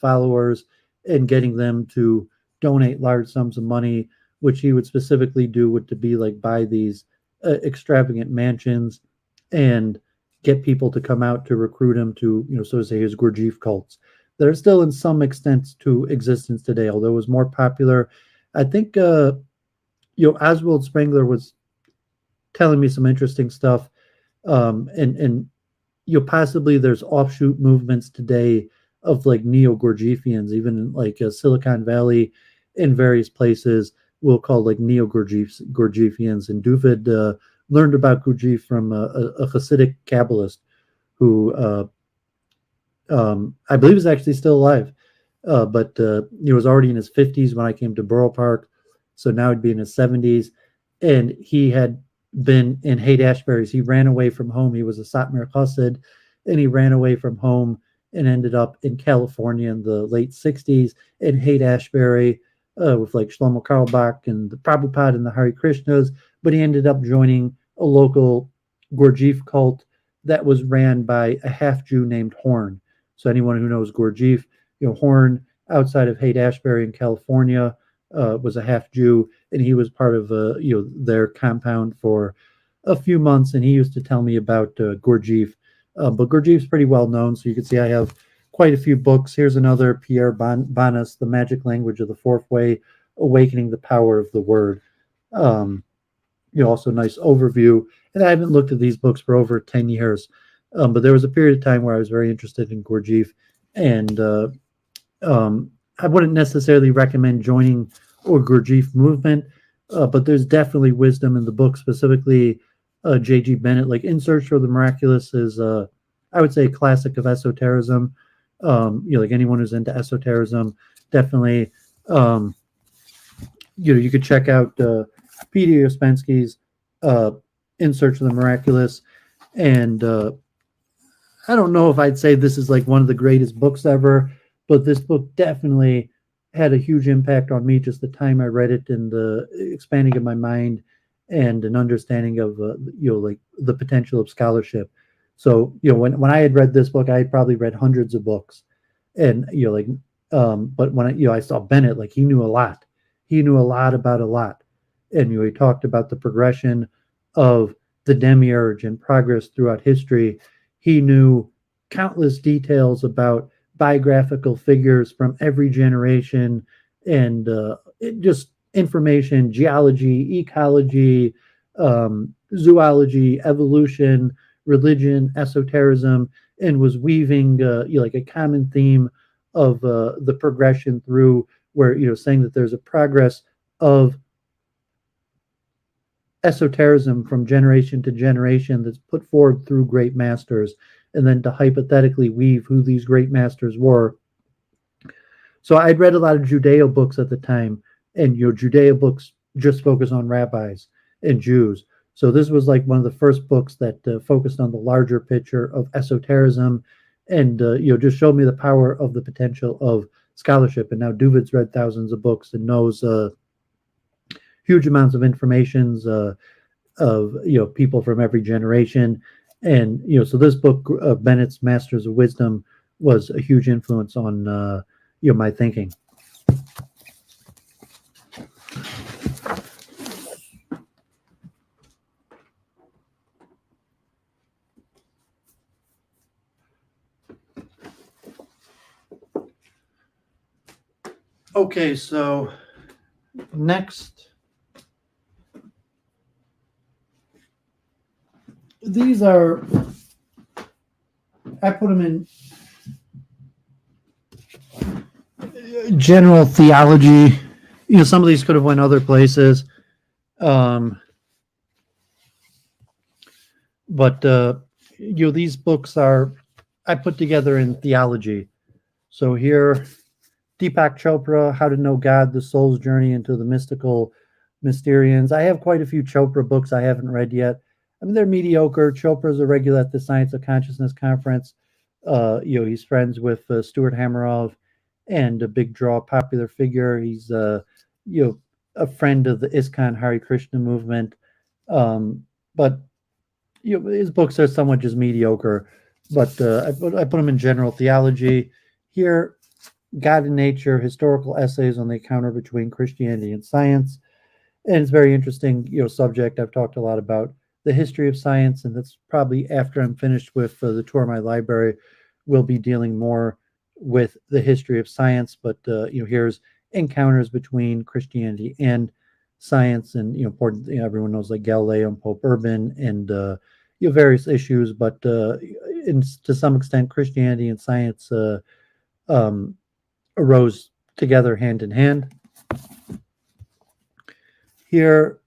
followers and getting them to donate large sums of money, which he would specifically do would to be like buy these extravagant mansions and get people to come out to recruit him to, so to say, his Gurdjieff cults that are still in some extent to existence today, although it was more popular. I think, Oswald Spengler was telling me some interesting stuff. And possibly there's offshoot movements today of like neo-Gurdjieffians, even in like Silicon Valley, in various places, we'll call like neo-Gurdjieffians. And Duvid learned about Gurdjieff from a Hasidic Kabbalist who I believe is actually still alive, but he was already in his 50s when I came to Borough Park, so now he'd be in his 70s, and he had been in Haight-Ashbury's. He ran away from home. He was a Satmar Chassid, and he ran away from home and ended up in California in the late 60s in Haight-Ashbury with like Shlomo Carlebach and the Prabhupada and the Hare Krishnas, but he ended up joining a local Gurdjieff cult that was ran by a half-Jew named Horn. So anyone who knows Gurdjieff, Horn outside of Haight-Ashbury in California was a half-Jew, and he was part of their compound for a few months, and he used to tell me about Gurdjieff. But Gurdjieff's pretty well known, so you can see I have quite a few books. Here's another Pierre Banas, The Magic Language of the Fourth Way, Awakening the Power of the Word. Also nice overview. And I haven't looked at these books for over 10 years. But there was a period of time where I was very interested in Gurdjieff, and I wouldn't necessarily recommend joining a Gurdjieff movement, but there's definitely wisdom in the book, specifically J.G. Bennet. Like In Search for the Miraculous is, I would say, a classic of esotericism. Like anyone who's into esotericism, definitely, you could check out Peter Ouspensky's In Search of the Miraculous, and I don't know if I'd say this is like one of the greatest books ever, but this book definitely had a huge impact on me, just the time I read it and the expanding of my mind and an understanding of like the potential of scholarship. So when I had read this book, I had probably read hundreds of books, and but when I saw Bennet, like he knew a lot. He knew a lot about a lot, and he talked about the progression of the demiurge and progress throughout history. He knew countless details about biographical figures from every generation, and just information, geology, ecology, zoology, evolution, religion, esotericism, and was weaving like a common theme of the progression through where, saying that there's a progress of esotericism from generation to generation that's put forward through great masters, and then to hypothetically weave who these great masters were. So I'd read a lot of Judeo books at the time, and Judeo books just focus on rabbis and Jews. So this was like one of the first books that focused on the larger picture of esotericism, and just showed me the power of the potential of scholarship. And now Duvid's read thousands of books and knows huge amounts of information of people from every generation. And so this book, Bennett's Masters of Wisdom, was a huge influence on my thinking. Okay, so next, these are, I put them in general theology. Some of these could have went other places, but these books are, I put together in theology. So here, Deepak Chopra, How to Know God, The Soul's Journey into the Mystical Mysterians. I have quite a few Chopra books I haven't read yet. I mean, they're mediocre. Chopra's a regular at the Science of Consciousness conference. He's friends with Stuart Hameroff and a big draw popular figure. He's, a friend of the ISKCON Hare Krishna movement. But his books are somewhat just mediocre. But I put them in general theology. Here, God and Nature, historical essays on the encounter between Christianity and science. And it's a very interesting, subject. I've talked a lot about the history of science, and that's probably after I'm finished with the tour of my library, we'll be dealing more with the history of science. But here's encounters between Christianity and science, and important. Everyone knows like Galileo and Pope Urban, and various issues. But to some extent, Christianity and science arose together hand in hand. Here,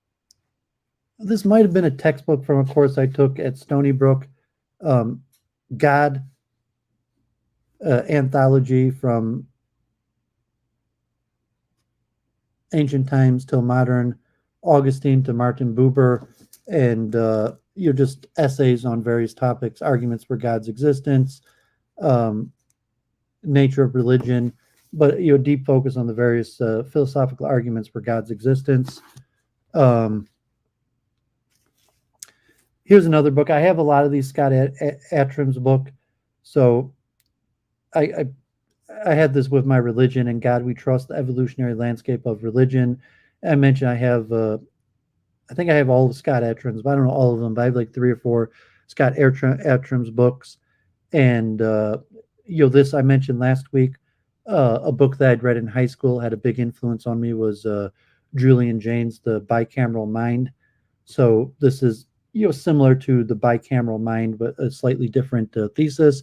this might have been a textbook from a course I took at Stony Brook. God anthology from ancient times till modern, Augustine to Martin Buber, and just essays on various topics, arguments for God's existence, nature of religion, but deep focus on the various philosophical arguments for God's existence. Here's another book. I have a lot of these Scott Attram's book. So I had this with my Religion and God We Trust, the evolutionary landscape of religion. I mentioned I think I have all of Scott Attram's, but I don't know all of them, but I have like 3 or 4 Scott Attram's books. And, this I mentioned last week, a book that I'd read in high school had a big influence on me was Julian Jaynes' The Bicameral Mind. So this is, similar to The Bicameral Mind, but a slightly different thesis.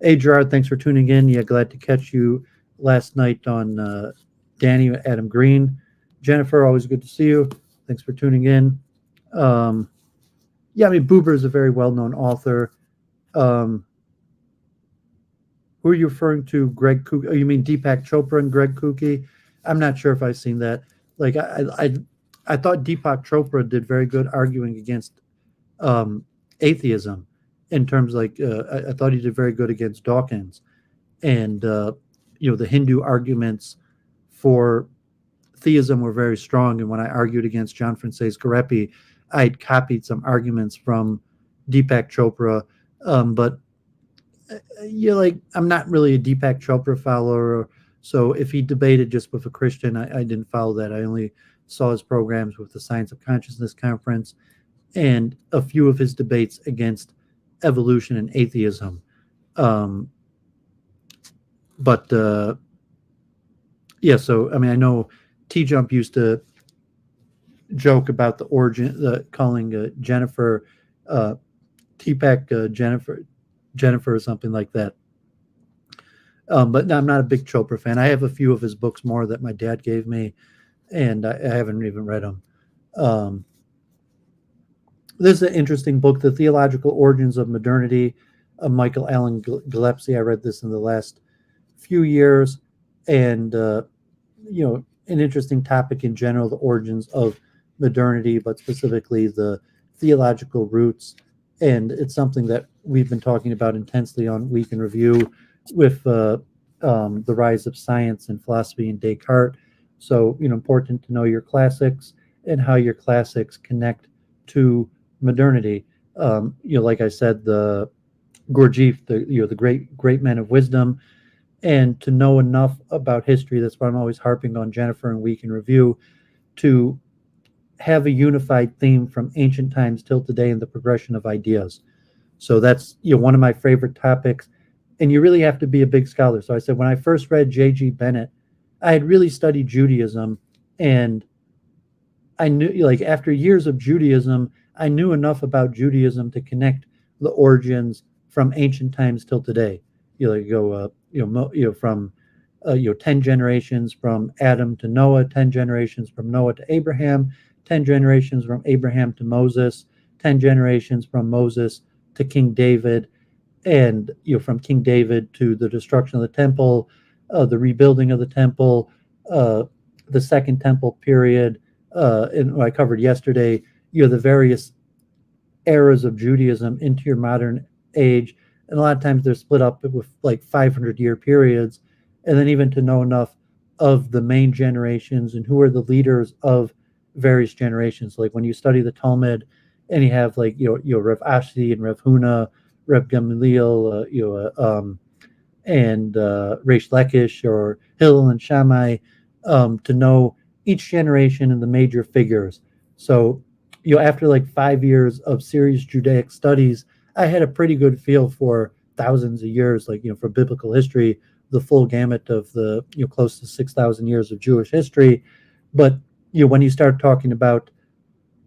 Hey, Gerard, thanks for tuning in. Yeah, glad to catch you last night on Danny Adam Green. Jennifer, always good to see you. Thanks for tuning in. Buber is a very well-known author. Who are you referring to? Greg Kuki? Oh, you mean Deepak Chopra and Greg Kuki? I'm not sure if I've seen that. Like I thought Deepak Chopra did very good arguing against atheism, in terms I thought he did very good against Dawkins, and the Hindu arguments for theism were very strong. And when I argued against John Francis Garepi, I'd copied some arguments from Deepak Chopra, but I'm not really a Deepak Chopra follower. So if he debated just with a Christian, I didn't follow that. I only saw his programs with the Science of Consciousness Conference and a few of his debates against evolution and atheism. So I mean, I know T-Jump used to joke about the origin, calling Jennifer T-Pack Jennifer or something like that. But no, I'm not a big Chopra fan. I have a few of his books more that my dad gave me, and I haven't even read them. This is an interesting book, The Theological Origins of Modernity, Michael Allen Gillespie. I read this in the last few years, and an interesting topic in general, the origins of modernity, but specifically the theological roots. And it's something that we've been talking about intensely on Week in Review with the rise of science and philosophy and Descartes. So, important to know your classics and how your classics connect to modernity. Like I said, the Gurdjieff, the great men of wisdom, and to know enough about history. That's why I'm always harping on Jennifer and Week in Review, to have a unified theme from ancient times till today in the progression of ideas. So that's one of my favorite topics, and you really have to be a big scholar. So I said when I first read J.G. Bennet, I had really studied Judaism, and I knew, after years of Judaism, I knew enough about Judaism to connect the origins from ancient times till today. From 10 generations from Adam to Noah, 10 generations from Noah to Abraham, 10 generations from Abraham to Moses, 10 generations from Moses to King David, and from King David to the destruction of the temple, the rebuilding of the temple, the Second Temple period, and what I covered yesterday, the various eras of Judaism into your modern age. And a lot of times they're split up with like 500-year periods. And then even to know enough of the main generations and who are the leaders of various generations. Like when you study the Talmud and you have like, Rev Ashi and Rev Huna, Rev Gamaliel, and Reish Lakish or Hillel and Shammai, to know each generation and the major figures. So, after like 5 years of serious Judaic studies, I had a pretty good feel for thousands of years, like, for biblical history, the full gamut of the, close to 6,000 years of Jewish history. But, when you start talking about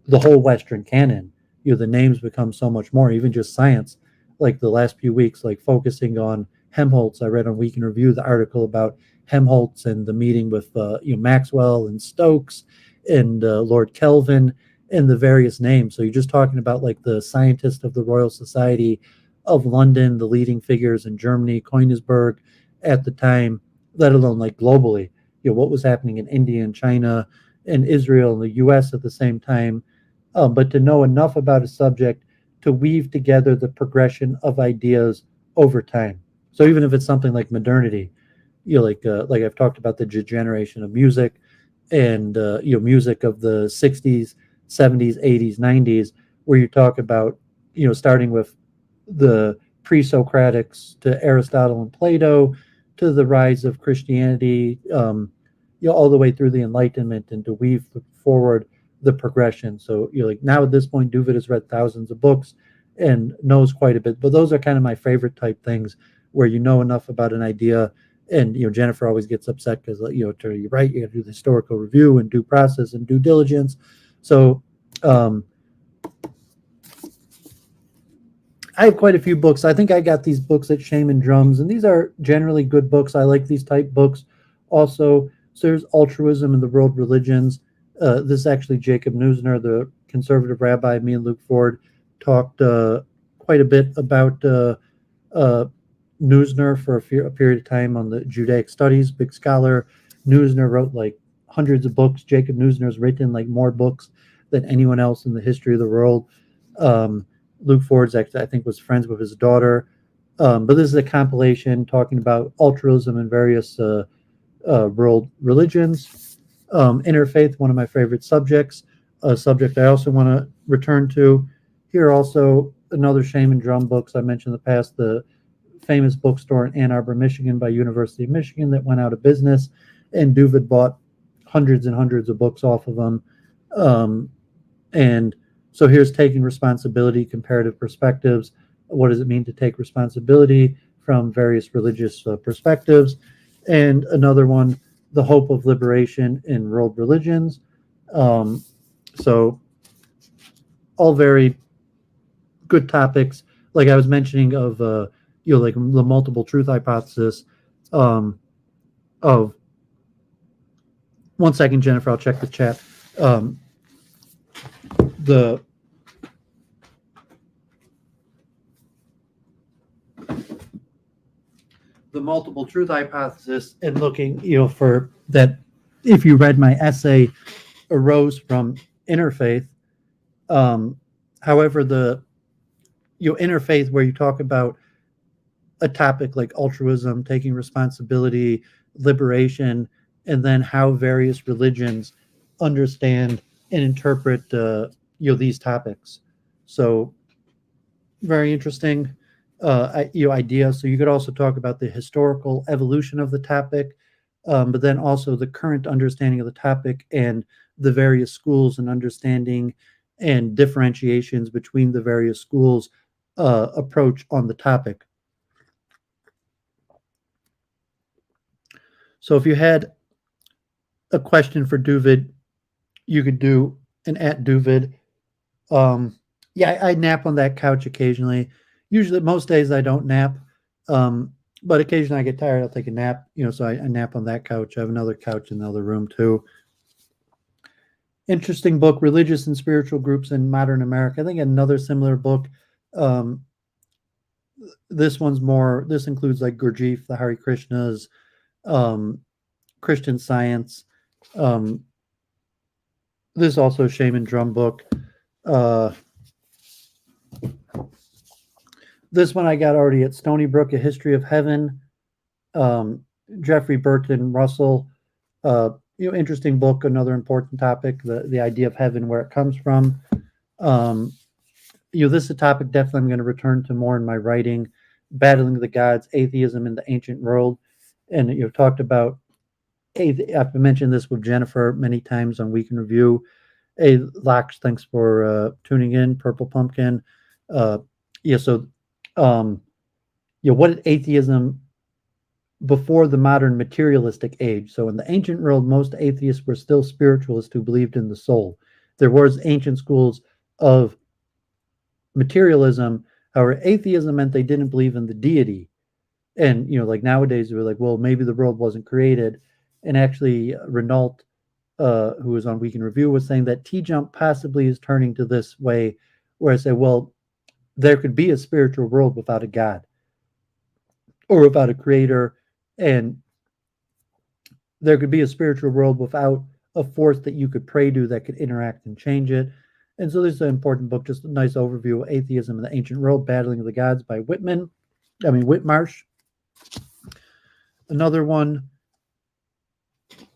the whole Western canon, the names become so much more, even just science. Like the last few weeks, like focusing on Helmholtz. I read on Week in Review the article about Helmholtz and the meeting with Maxwell and Stokes and Lord Kelvin and the various names. So you're just talking about like the scientist of the Royal Society of London, the leading figures in Germany, Königsberg at the time, let alone like globally. What was happening in India and China and Israel and the U.S. at the same time. But to know enough about a subject to weave together the progression of ideas over time. So even if it's something like modernity, like I've talked about the degeneration of music, and music of the 60s, 70s, 80s, 90s, where you talk about starting with the pre-Socratics to Aristotle and Plato, to the rise of Christianity, all the way through the Enlightenment, and to weave forward the progression. So like now at this point, Duvid has read thousands of books and knows quite a bit. But those are kind of my favorite type things, where you know enough about an idea. And Jennifer always gets upset because to write, you got to do the historical review and due process and due diligence. So I have quite a few books. I think I got these books at Shaman Drums, and these are generally good books. I like these type books. Also, so there's Altruism and the World Religions. This is actually Jacob Neusner, the conservative rabbi. Me and Luke Ford talked quite a bit about Neusner for a period of time on the Judaic studies. Big scholar. Neusner wrote like hundreds of books. Jacob Neusner's written like more books than anyone else in the history of the world. Luke Ford's actually, I think, was friends with his daughter. But this is a compilation talking about altruism and various world religions. Interfaith, one of my favorite subjects, a subject I also want to return to. Here also another Shaman Drum books I mentioned in the past, the famous bookstore in Ann Arbor, Michigan by University of Michigan that went out of business, and Duvid bought hundreds and hundreds of books off of them. And so here's Taking Responsibility, Comparative Perspectives. What does it mean to take responsibility from various religious perspectives? And another one, The Hope of Liberation in World Religions. So all very good topics. Like I was mentioning of, like the multiple truth hypothesis of, 1 second, Jennifer, I'll check the chat. The multiple truth hypothesis, and looking, for that, if you read my essay, arose from interfaith. However, the interfaith, where you talk about a topic like altruism, taking responsibility, liberation, and then how various religions understand and interpret these topics. So very interesting idea. So you could also talk about the historical evolution of the topic, but then also the current understanding of the topic and the various schools and understanding and differentiations between the various schools' approach on the topic. So if you had a question for Duvid, you could do an @Duvid. I nap on that couch occasionally. Usually, most days I don't nap, but occasionally I get tired. I'll take a nap. So I nap on that couch. I have another couch in the other room too. Interesting book, Religious and Spiritual Groups in Modern America. I think another similar book. This one's more. This includes like Gurdjieff, the Hare Krishnas, Christian Science. This is also a Shaman Drum book. This one I got already at Stony Brook, A History of Heaven. Jeffrey Burton Russell. Interesting book, another important topic, the idea of heaven, where it comes from. This is a topic definitely I'm going to return to more in my writing. Battling the Gods, Atheism in the Ancient World. And you've talked about, I've mentioned this with Jennifer many times on Week in Review. Hey, Lox, thanks for tuning in. Purple Pumpkin. So, what did atheism before the modern materialistic age? So in the ancient world, most atheists were still spiritualists who believed in the soul. There was ancient schools of materialism. However, atheism meant they didn't believe in the deity. And, like nowadays, we're like, well, maybe the world wasn't created. And actually, Renault, who was on Week in Review, was saying that T-Jump possibly is turning to this way, where I say, well, there could be a spiritual world without a God or without a creator, and there could be a spiritual world without a force that you could pray to that could interact and change it. And so this is an important book, just a nice overview of atheism in the ancient world, Battling the Gods by Whitmarsh. Another one.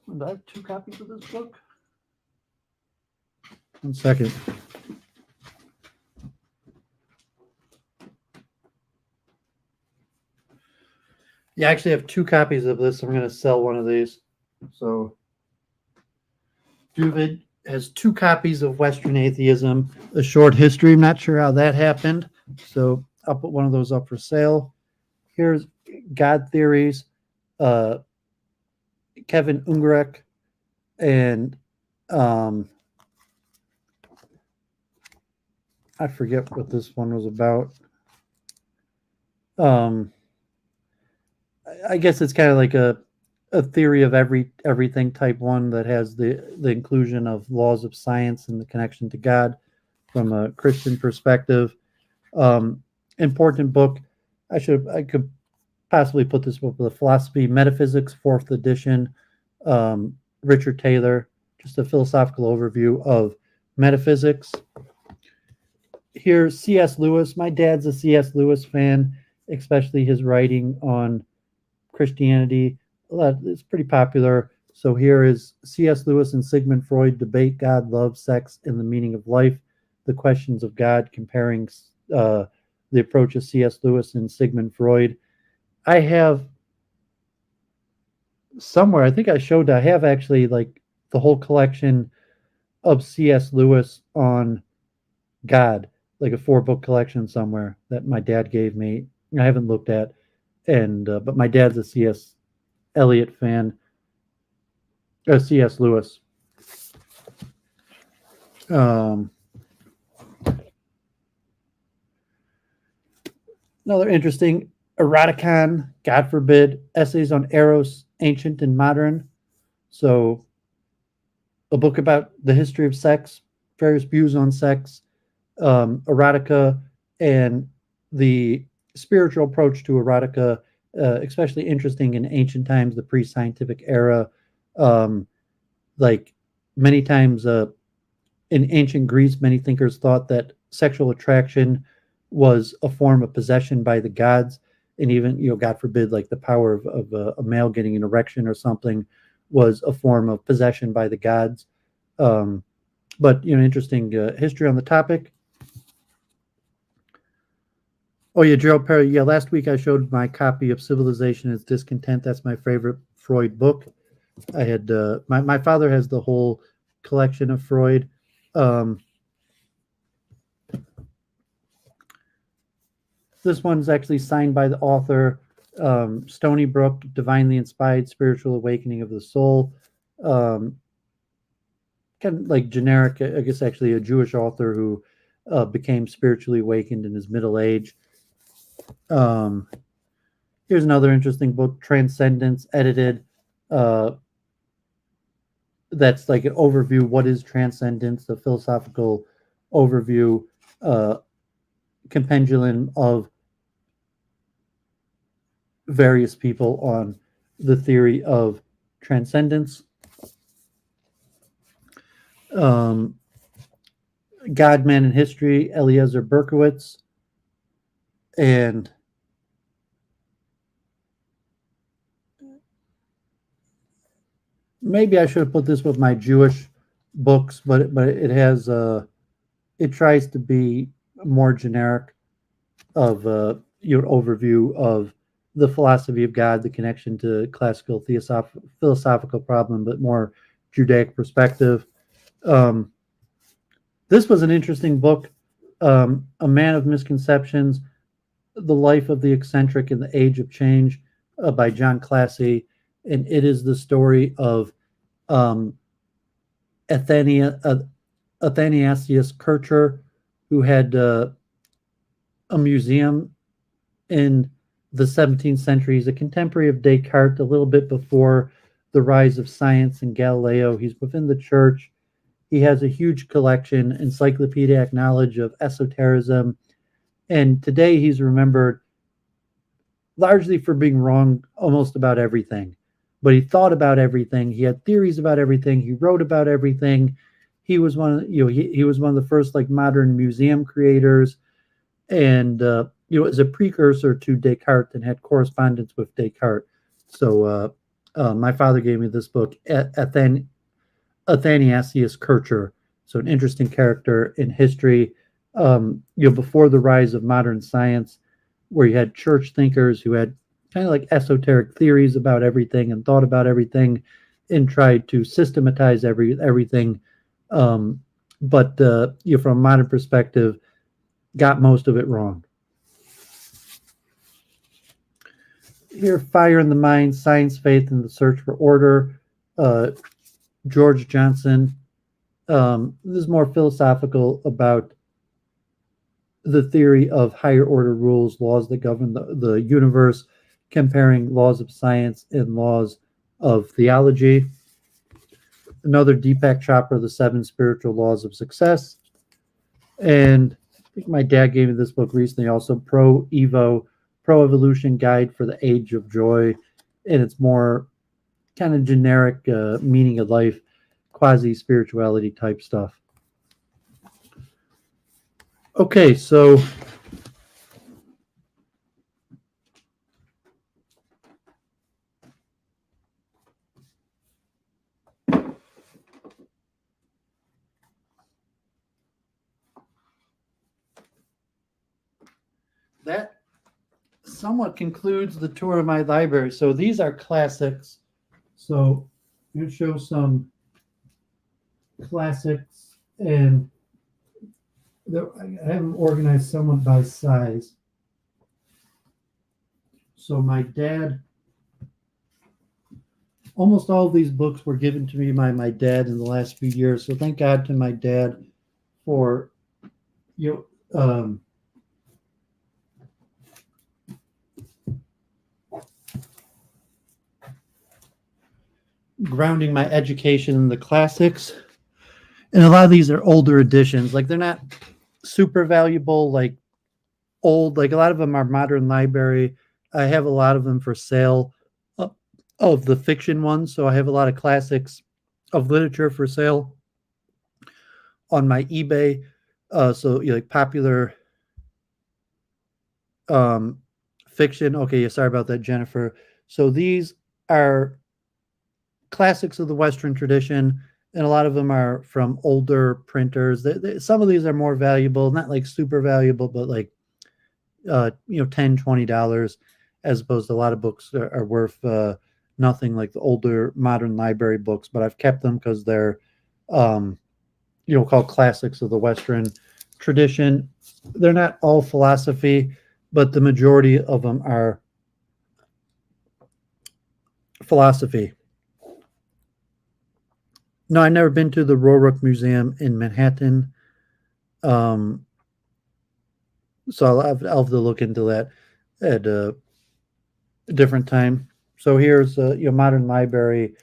Do I have 2 copies of this book? 1 second. Yeah, I actually have 2 copies of this. I'm going to sell one of these. So, Juvid has 2 copies of Western Atheism, A Short History. I'm not sure how that happened. So, I'll put one of those up for sale. Here's God Theories, Kevin Ungerek, and I forget what this one was about. I guess it's kind of like a theory of everything type one that has the inclusion of laws of science and the connection to God from a Christian perspective. Important book. I could possibly put this book with Philosophy, Metaphysics, 4th edition. Richard Taylor, just a philosophical overview of metaphysics. Here, C.S. Lewis. My dad's a C.S. Lewis fan, especially his writing on Christianity. It's pretty popular. So here is C.S. Lewis and Sigmund Freud debate God, love, sex, and the meaning of life. The questions of God, comparing the approach of C.S. Lewis and Sigmund Freud. I have somewhere, I think I have actually like the whole collection of C.S. Lewis on God, like a 4-book collection somewhere that my dad gave me. I haven't looked at, but my dad's a C.S. Eliot fan, C.S. Lewis. Another interesting, Eroticon, God forbid, essays on Eros, ancient and modern. So, a book about the history of sex, various views on sex, erotica, and the spiritual approach to erotica, especially interesting in ancient times, the pre-scientific era. Like many times in ancient Greece, many thinkers thought that sexual attraction was a form of possession by the gods, and even, God forbid, like the power of a male getting an erection or something was a form of possession by the gods. But interesting history on the topic. Oh yeah, Gerald Perry. Yeah, last week I showed my copy of Civilization is Discontent. That's my favorite Freud book. I had my father has the whole collection of Freud. This one's actually signed by the author, Stony Brook, Divinely Inspired Spiritual Awakening of the Soul. Kind of like generic, I guess actually a Jewish author who became spiritually awakened in his middle age. Here's another interesting book, Transcendence, edited. That's like an overview. What is transcendence? A philosophical overview, compendium of various people on the theory of transcendence. um, God, Man, and History, Eliezer Berkowitz, and maybe I should have put this with my Jewish books, but it has it tries to be more generic of your overview of the philosophy of God, the connection to classical philosophical problem, but more Judaic perspective. Um, this was an interesting book. A Man of Misconceptions, The Life of the Eccentric in the Age of Change by John Classy. And it is the story of um, Athanasius Kircher, who had a museum in the 17th century. He's a contemporary of Descartes, a little bit before the rise of science and Galileo. He's within the church. He has a huge collection, encyclopedic knowledge of esotericism. And today he's remembered largely for being wrong almost about everything. But he thought about everything. He had theories about everything. He wrote about everything. He was one of, he was one of the first like modern museum creators, and as a precursor to Descartes, and had correspondence with Descartes. So my father gave me this book, Athanasius Kircher. So an interesting character in history. Before the rise of modern science, where you had church thinkers who had kind of like esoteric theories about everything and thought about everything and tried to systematize everything. But from a modern perspective, got most of it wrong. Here, Fire in the Mind, Science, Faith, and the Search for Order, George Johnson. This is more philosophical about the theory of higher order rules, laws that govern the universe, comparing laws of science and laws of theology. Another Deepak Chopra, The Seven Spiritual Laws of Success. And I think my dad gave me this book recently, also Pro Evolution Guide for the Age of Joy. And it's more kind of generic meaning of life, quasi-spirituality type stuff. Okay, so that somewhat concludes the tour of my library. So these are classics. So I'm going to show some classics, and I have them organized somewhat by size. So my dad, almost all of these books were given to me by my dad in the last few years. So thank God to my dad for grounding my education in the classics. And a lot of these are older editions. Like they're not super valuable, like old, like a lot of them are modern library. I have a lot of them for sale of the fiction ones. So I have a lot of classics of literature for sale on my eBay. So like popular fiction. Okay, yeah, sorry about that, Jennifer. So these are classics of the Western tradition, and a lot of them are from older printers. Some of these are more valuable, not like super valuable, but like $10, $20, as opposed to a lot of books are worth nothing, like the older modern library books. But I've kept them because they're called classics of the Western tradition. They're not all philosophy, but the majority of them are philosophy. No, I've never been to the Rhetoric Museum in Manhattan. So I'll have to look into that at a different time. So here's modern library,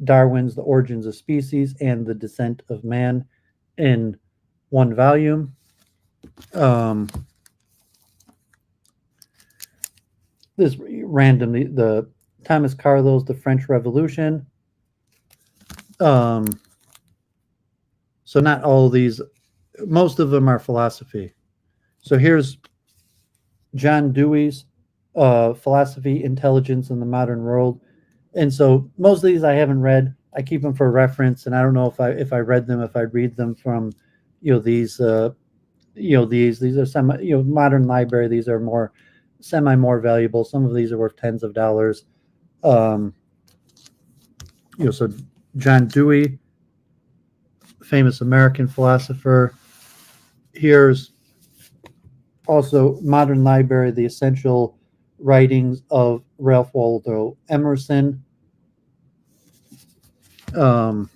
Darwin's The Origins of Species and the Descent of Man in one volume. This randomly, the Thomas Carlyle's The French Revolution. So not all of these, most of them are philosophy. So here's John Dewey's Philosophy, Intelligence in the Modern World. And so most of these I haven't read. I keep them for reference, and I don't know if I read them, if I read them from, these these are semi, modern library. These are more valuable. Some of these are worth tens of dollars. So John Dewey, famous American philosopher. Here's also modern library, the essential writings of Ralph Waldo Emerson. Karl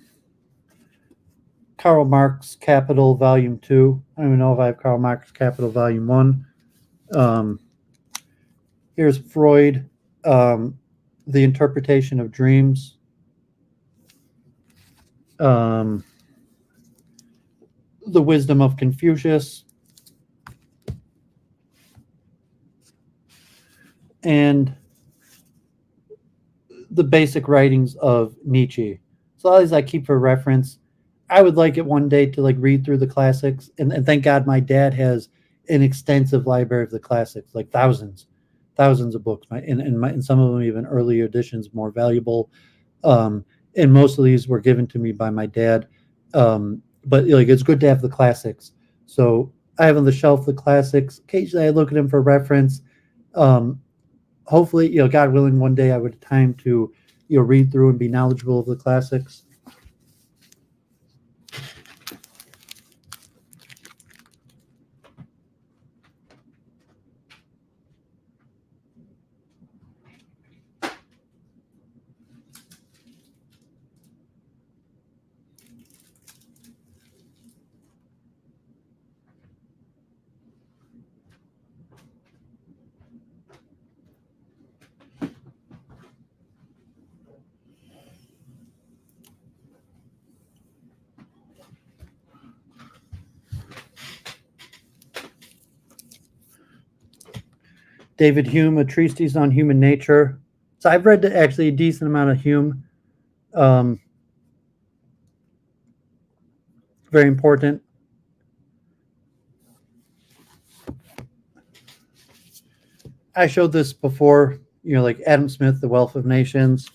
Marx Capital Volume 2. I don't even know if I have Karl Marx Capital Volume 1. Here's Freud, The Interpretation of Dreams. The Wisdom of Confucius. And the basic writings of Nietzsche. So all these I keep for reference. I would like it one day to read through the classics, and thank God my dad has an extensive library of the classics, like thousands of books, and some of them even earlier editions, more valuable. And most of these were given to me by my dad. But it's good to have the classics. So I have on the shelf the classics. Occasionally I look at them for reference. Hopefully, God willing, one day I would have time to read through and be knowledgeable of the classics. David Hume, A Treatise on Human Nature. So I've read actually a decent amount of Hume. Very important. I showed this before, like Adam Smith, The Wealth of Nations.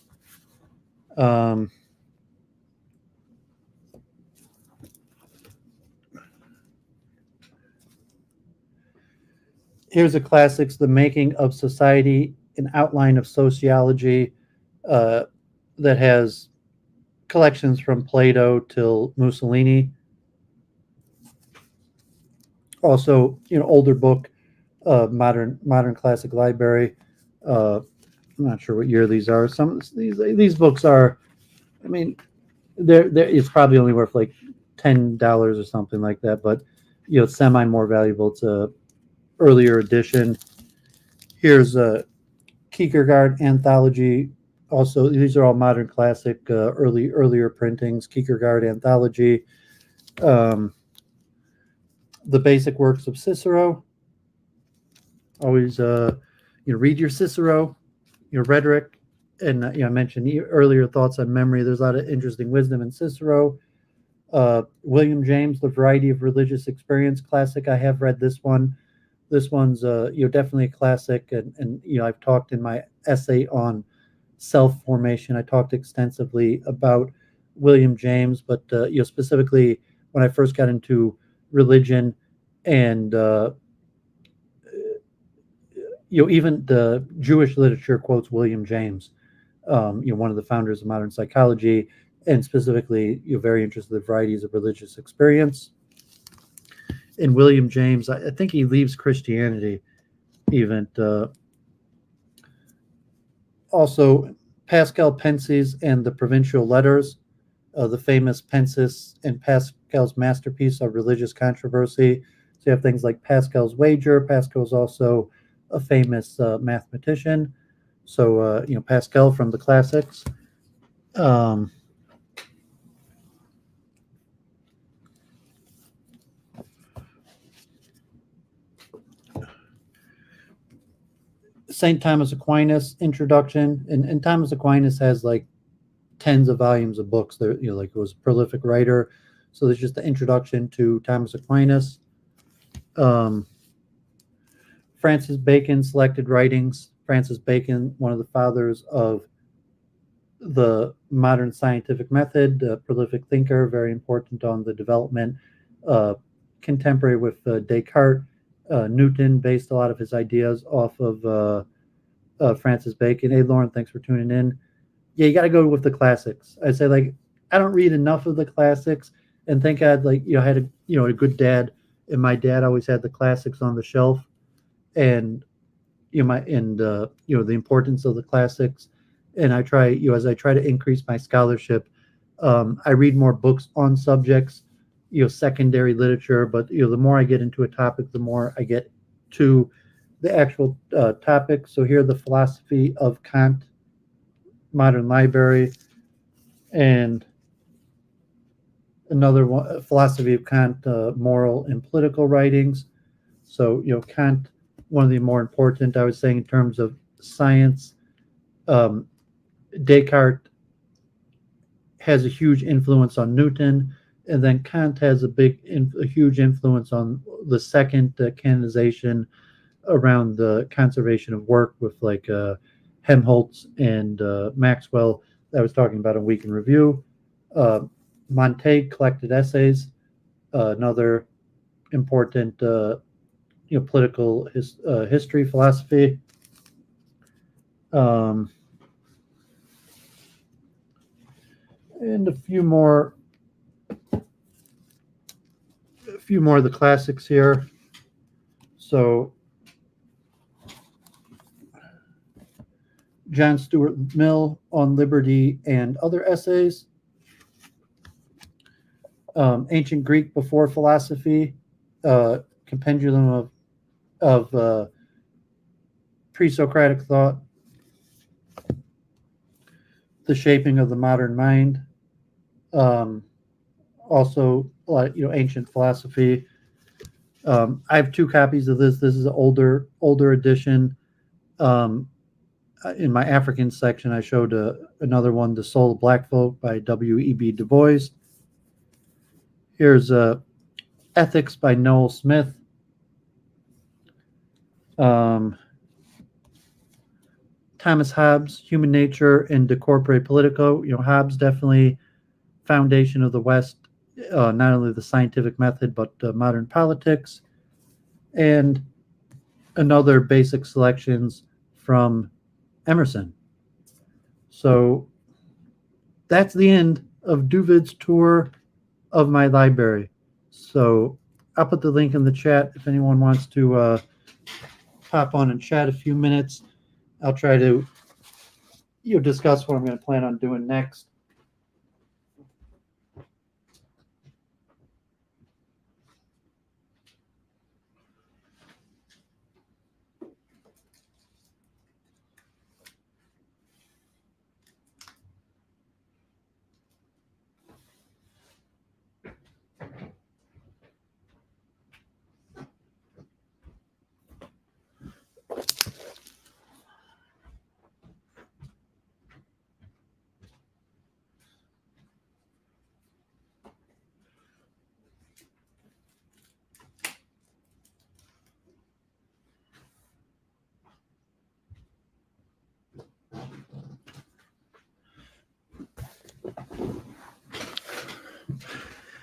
Here's the classics, The Making of Society, an outline of sociology, that has collections from Plato till Mussolini. Also, older book, modern classic library. I'm not sure what year these are. Some of these books are, I mean, it's probably only worth like $10 or something like that, but semi more valuable. It's a earlier edition. Here's a Kierkegaard anthology. Also, these are all modern classic, earlier printings. Kierkegaard anthology. The basic works of Cicero. Always, read your Cicero, your Rhetoric, and I mentioned earlier thoughts on memory. There's a lot of interesting wisdom in Cicero. William James, The Variety of Religious Experience, classic. I have read this one. This one's definitely a classic, and I've talked in my essay on self-formation. I talked extensively about William James, but specifically when I first got into religion, and even the Jewish literature quotes William James, one of the founders of modern psychology, and specifically very interested in the varieties of religious experience. In William James, I think he leaves Christianity even. Also, Pascal Pensi's and the Provincial Letters, the famous Pensis and Pascal's masterpiece of religious controversy. So you have things like Pascal's Wager. Pascal's also a famous mathematician. So, Pascal from the classics. St. Thomas Aquinas introduction, and Thomas Aquinas has like tens of volumes of books. There, it was a prolific writer. So there's just the introduction to Thomas Aquinas. Francis Bacon, Selected Writings. Francis Bacon, one of the fathers of the modern scientific method, a prolific thinker, very important on the development, contemporary with Descartes. Newton based a lot of his ideas off of Francis Bacon. Hey, Lauren, thanks for tuning in. Yeah, you got to go with the classics. I say, like, I don't read enough of the classics, and thank God, like, I had a good dad, and my dad always had the classics on the shelf, and the importance of the classics. And I try, as I try to increase my scholarship, I read more books on subjects, secondary literature. But the more I get into a topic, the more I get to the actual topic. So here, the philosophy of Kant, Modern Library, and another one, philosophy of Kant, moral and political writings. So Kant, one of the more important, I was saying, in terms of science. Descartes has a huge influence on Newton, and then Kant has a huge influence on the second canonization around the conservation of work with like Helmholtz and Maxwell that I was talking about in Week in Review. Montaigne, Collected Essays, another important political history philosophy. And a few more of the classics here. So John Stuart Mill on Liberty and Other Essays. Ancient Greek Before Philosophy, Compendium of Pre-Socratic Thought, The Shaping of the Modern Mind. Also, ancient philosophy. I have two copies of this. This is an older edition. In my African section, I showed another one, The Soul of Black Folk by W.E.B. Du Bois. Here's Ethics by Noel Smith. Thomas Hobbes, Human Nature and De Corpore Politico. Hobbes definitely foundation of the West, not only the scientific method, but modern politics. And another basic selections from Emerson. So that's the end of Duvid's tour of my library. So I'll put the link in the chat if anyone wants to hop on and chat a few minutes. I'll try to discuss what I'm going to plan on doing next.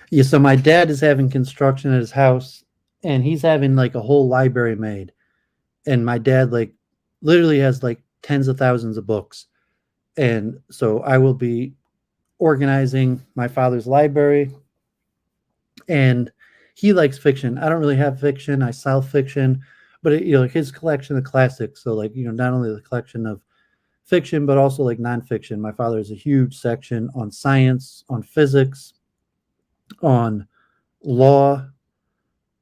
Yeah, so my dad is having construction at his house, and he's having like a whole library made. And my dad literally has like tens of thousands of books. And so I will be organizing my father's library. And he likes fiction. I don't really have fiction. I sell fiction, but his collection of classics. So not only the collection of fiction, but also like nonfiction. My father has a huge section on science, on physics, on law,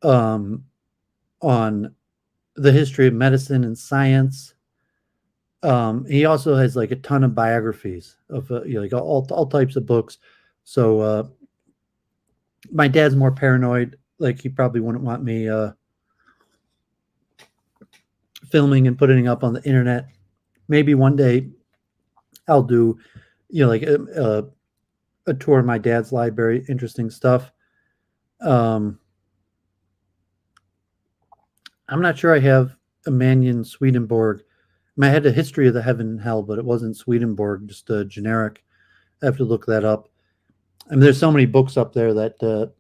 on the history of medicine and science. He also has like a ton of biographies of all types of books. So my dad's more paranoid. Like he probably wouldn't want me filming and putting up on the internet. Maybe one day I'll do a tour of my dad's library. Interesting stuff. Um, I'm not sure I have Emmanuel Swedenborg. I had a history of the heaven and hell, but it wasn't Swedenborg, just a generic. I have to look that up. I mean, there's so many books up there that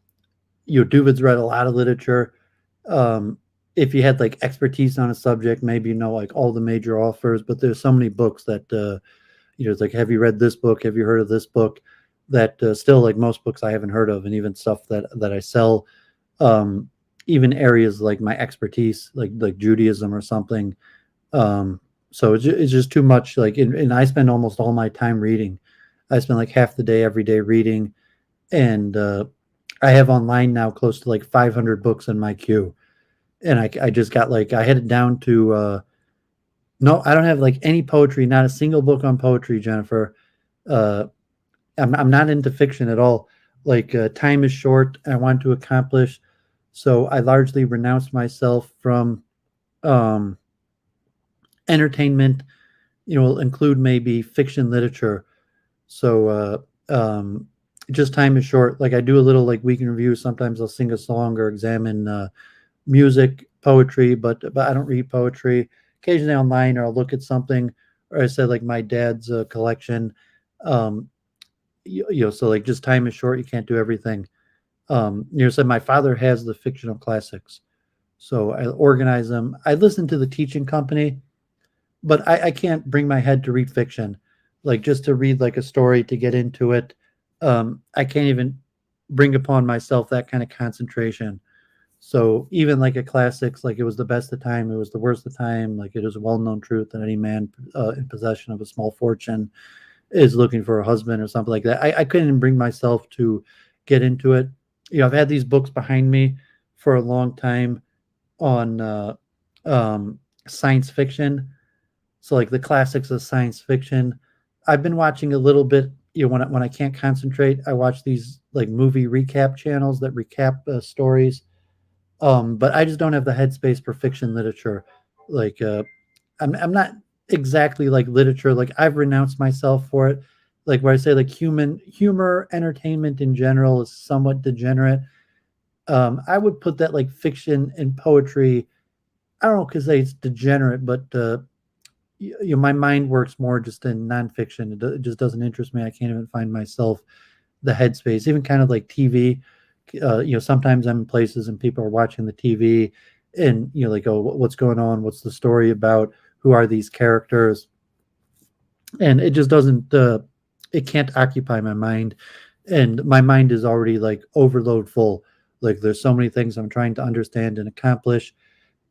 Duvid's read a lot of literature. Um, if you had like expertise on a subject, maybe you know like all the major authors. But there's so many books that it's like, have you read this book? Have you heard of this book? That still, like most books, I haven't heard of, and even stuff that I sell. Um, Even areas like my expertise, like Judaism or something. So it's just too much. Like, and I spend almost all my time reading. I spend like half the day every day reading, and I have online now close to like 500 books in my queue, and I just got like I had it down to no, I don't have like any poetry, not a single book on poetry, Jennifer. Uh, I'm not into fiction at all. Like time is short. I want to accomplish, so I largely renounced myself from um, entertainment. Will include maybe fiction literature. So just time is short. Like I do a little like week in review. Sometimes I'll sing a song or examine music, poetry, but I don't read poetry. Occasionally online, or I'll look at something, or I said like my dad's collection. Um, so like just time is short. You can't do everything. Said my father has the fictional classics, so I organize them. I listen to the teaching company, but I can't bring my head to read fiction, like just to read like a story to get into it. I can't even bring upon myself that kind of concentration. So even like a classics, like it was the best of time, it was the worst of time. Like it is a well-known truth that any man in possession of a small fortune is looking for a husband or something like that. I couldn't even bring myself to get into it. I've had these books behind me for a long time on science fiction. So like the classics of science fiction. I've been watching a little bit. When I can't concentrate, I watch these like movie recap channels that recap stories. But I just don't have the headspace for fiction literature. Like I'm not exactly like literature. Like I've renounced myself for it. Like where I say like human humor, entertainment in general is somewhat degenerate. I would put that like fiction and poetry. I don't know because it's degenerate, but my mind works more just in nonfiction. It just doesn't interest me. I can't even find myself the headspace. Even kind of like TV. Sometimes I'm in places and people are watching the TV, and like, oh, what's going on? What's the story about? Who are these characters? And it just doesn't. It can't occupy my mind, and my mind is already like overload full. Like there's so many things I'm trying to understand and accomplish,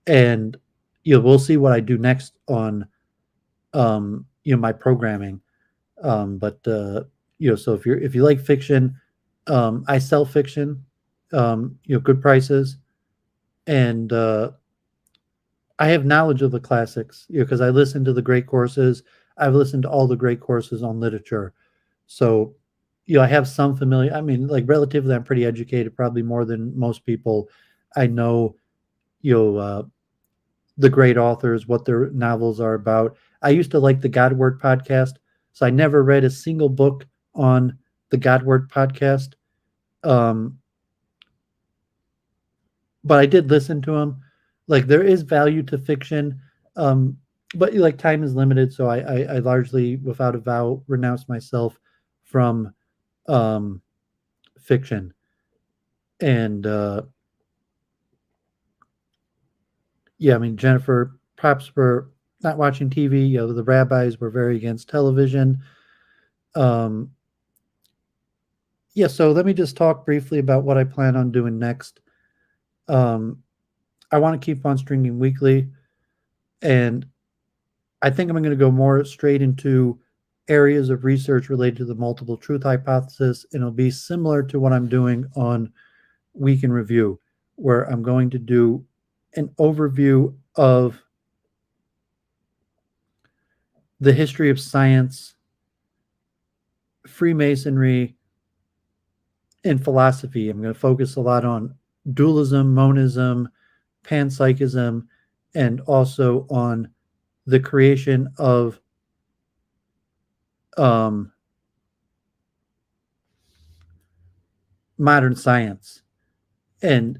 and we'll see what I do next on my programming. But so if you like fiction, I sell fiction, good prices, and I have knowledge of the classics, because I listen to the great courses. I've listened to all the great courses on literature, so I have some familiar. I mean, like relatively, I'm pretty educated, probably more than most people. I know, you know, uh, the great authors, what their novels are about. I used to like the Godword podcast, so I never read a single book on the Godword podcast. Um, but I did listen to them. Like there is value to fiction, um, but like time is limited, so I largely, without a vow, renounce myself from um, fiction. And yeah, I mean, Jennifer, props for not watching TV. The rabbis were very against television. Um, yeah, so let me just talk briefly about what I plan on doing next. Um, I want to keep on streaming weekly, and I think I'm going to go more straight into areas of research related to the multiple truth hypothesis, and it'll be similar to what I'm doing on Week in Review, where I'm going to do an overview of the history of science, Freemasonry, and philosophy. I'm going to focus a lot on dualism, monism, panpsychism, and also on the creation of um, modern science. and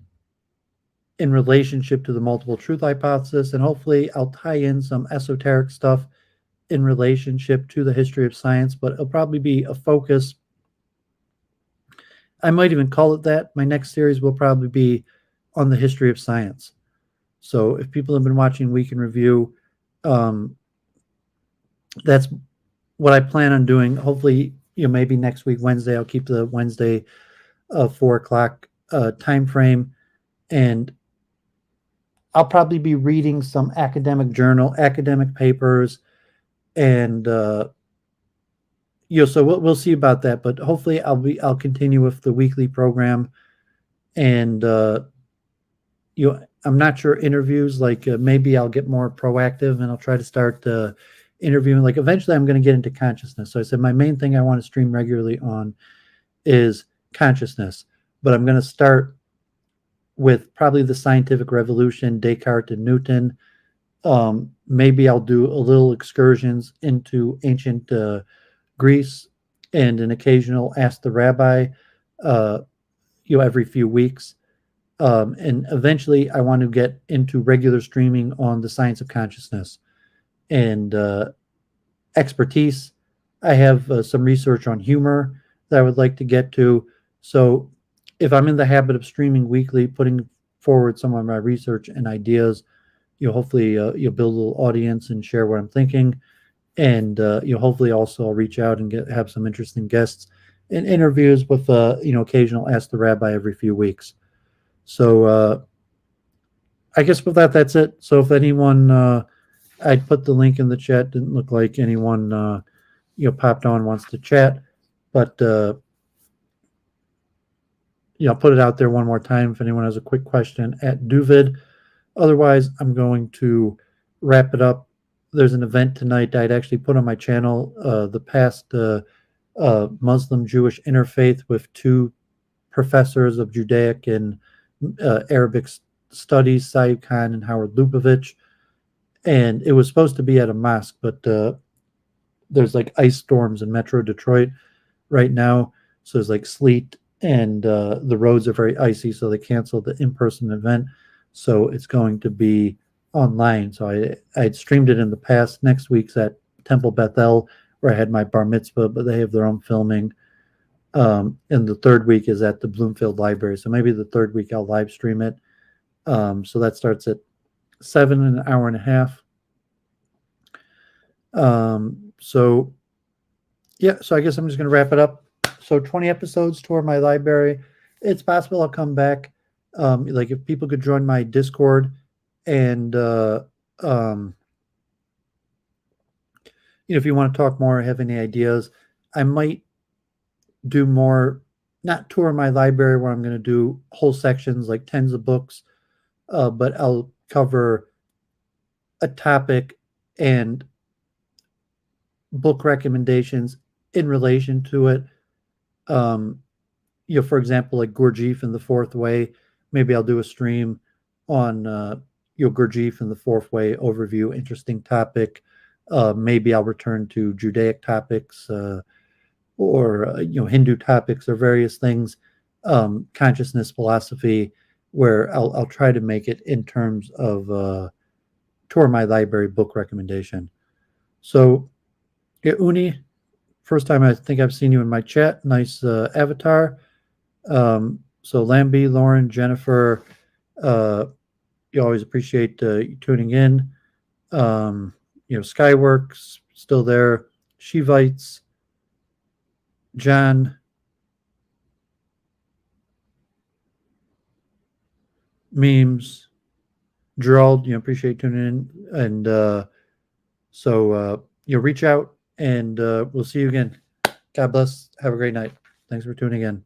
in relationship to the multiple truth hypothesis, and hopefully I'll tie in some esoteric stuff in relationship to the history of science, but it'll probably be a focus. I might even call it that. My next series will probably be on the history of science. So if people have been watching Week in Review, that's what I plan on doing. Hopefully, maybe next week, Wednesday, I'll keep the Wednesday 4 o'clock time frame, and I'll probably be reading some academic papers, and so we'll see about that. But hopefully, I'll continue with the weekly program, and I'm not sure interviews. Like maybe I'll get more proactive, and I'll try to start interviewing. Like eventually, I'm going to get into consciousness. So I said my main thing I want to stream regularly on is consciousness, but I'm going to start with probably the scientific revolution, Descartes and Newton. Maybe I'll do a little excursions into ancient Greece and an occasional Ask the Rabbi, every few weeks. And eventually I want to get into regular streaming on the science of consciousness and expertise. I have some research on humor that I would like to get to. So if I'm in the habit of streaming weekly, putting forward some of my research and ideas, hopefully you'll build a little audience and share what I'm thinking. And hopefully also I'll reach out and have some interesting guests and interviews with occasional Ask the Rabbi every few weeks. So I guess with that's it. So if anyone, I'd put the link in the chat. Didn't look like anyone popped on wants to chat, but I'll put it out there one more time if anyone has a quick question at Duvid. Otherwise, I'm going to wrap it up. There's an event tonight I'd actually put on my channel, the past Muslim-Jewish interfaith with two professors of Judaic and Arabic studies, Saeed Khan and Howard Lubavitch. And it was supposed to be at a mosque, but there's like ice storms in Metro Detroit right now. So there's like sleet and the roads are very icy, so they canceled the in-person event. So it's going to be online. So I'd streamed it in the past. Next week's at Temple Bethel, where I had my bar mitzvah, but they have their own filming. And the third week is at the Bloomfield Library. So maybe the third week I'll live stream it. So that starts at 7 in an hour and a half. So I guess I'm just going to wrap it up. So 20 episodes toward my library. It's possible I'll come back. Like if people could join my Discord and, if you want to talk more or have any ideas, I might do more, not tour my library where I'm going to do whole sections, like tens of books, but I'll cover a topic and book recommendations in relation to it. For example, like Gurdjieff and the Fourth Way, maybe I'll do a stream on Gurdjieff and the Fourth Way overview, interesting topic. Maybe I'll return to Judaic topics or Hindu topics or various things, consciousness philosophy, where I'll try to make it in terms of tour my library book recommendation. So Uni, first time I think I've seen you in my chat. Nice avatar. So Lambie, Lauren, Jennifer, you always appreciate you tuning in. Skyworks still there. Shivites, John, Memes, Gerald, appreciate tuning in. And reach out and we'll see you again. God bless. Have a great night. Thanks for tuning in.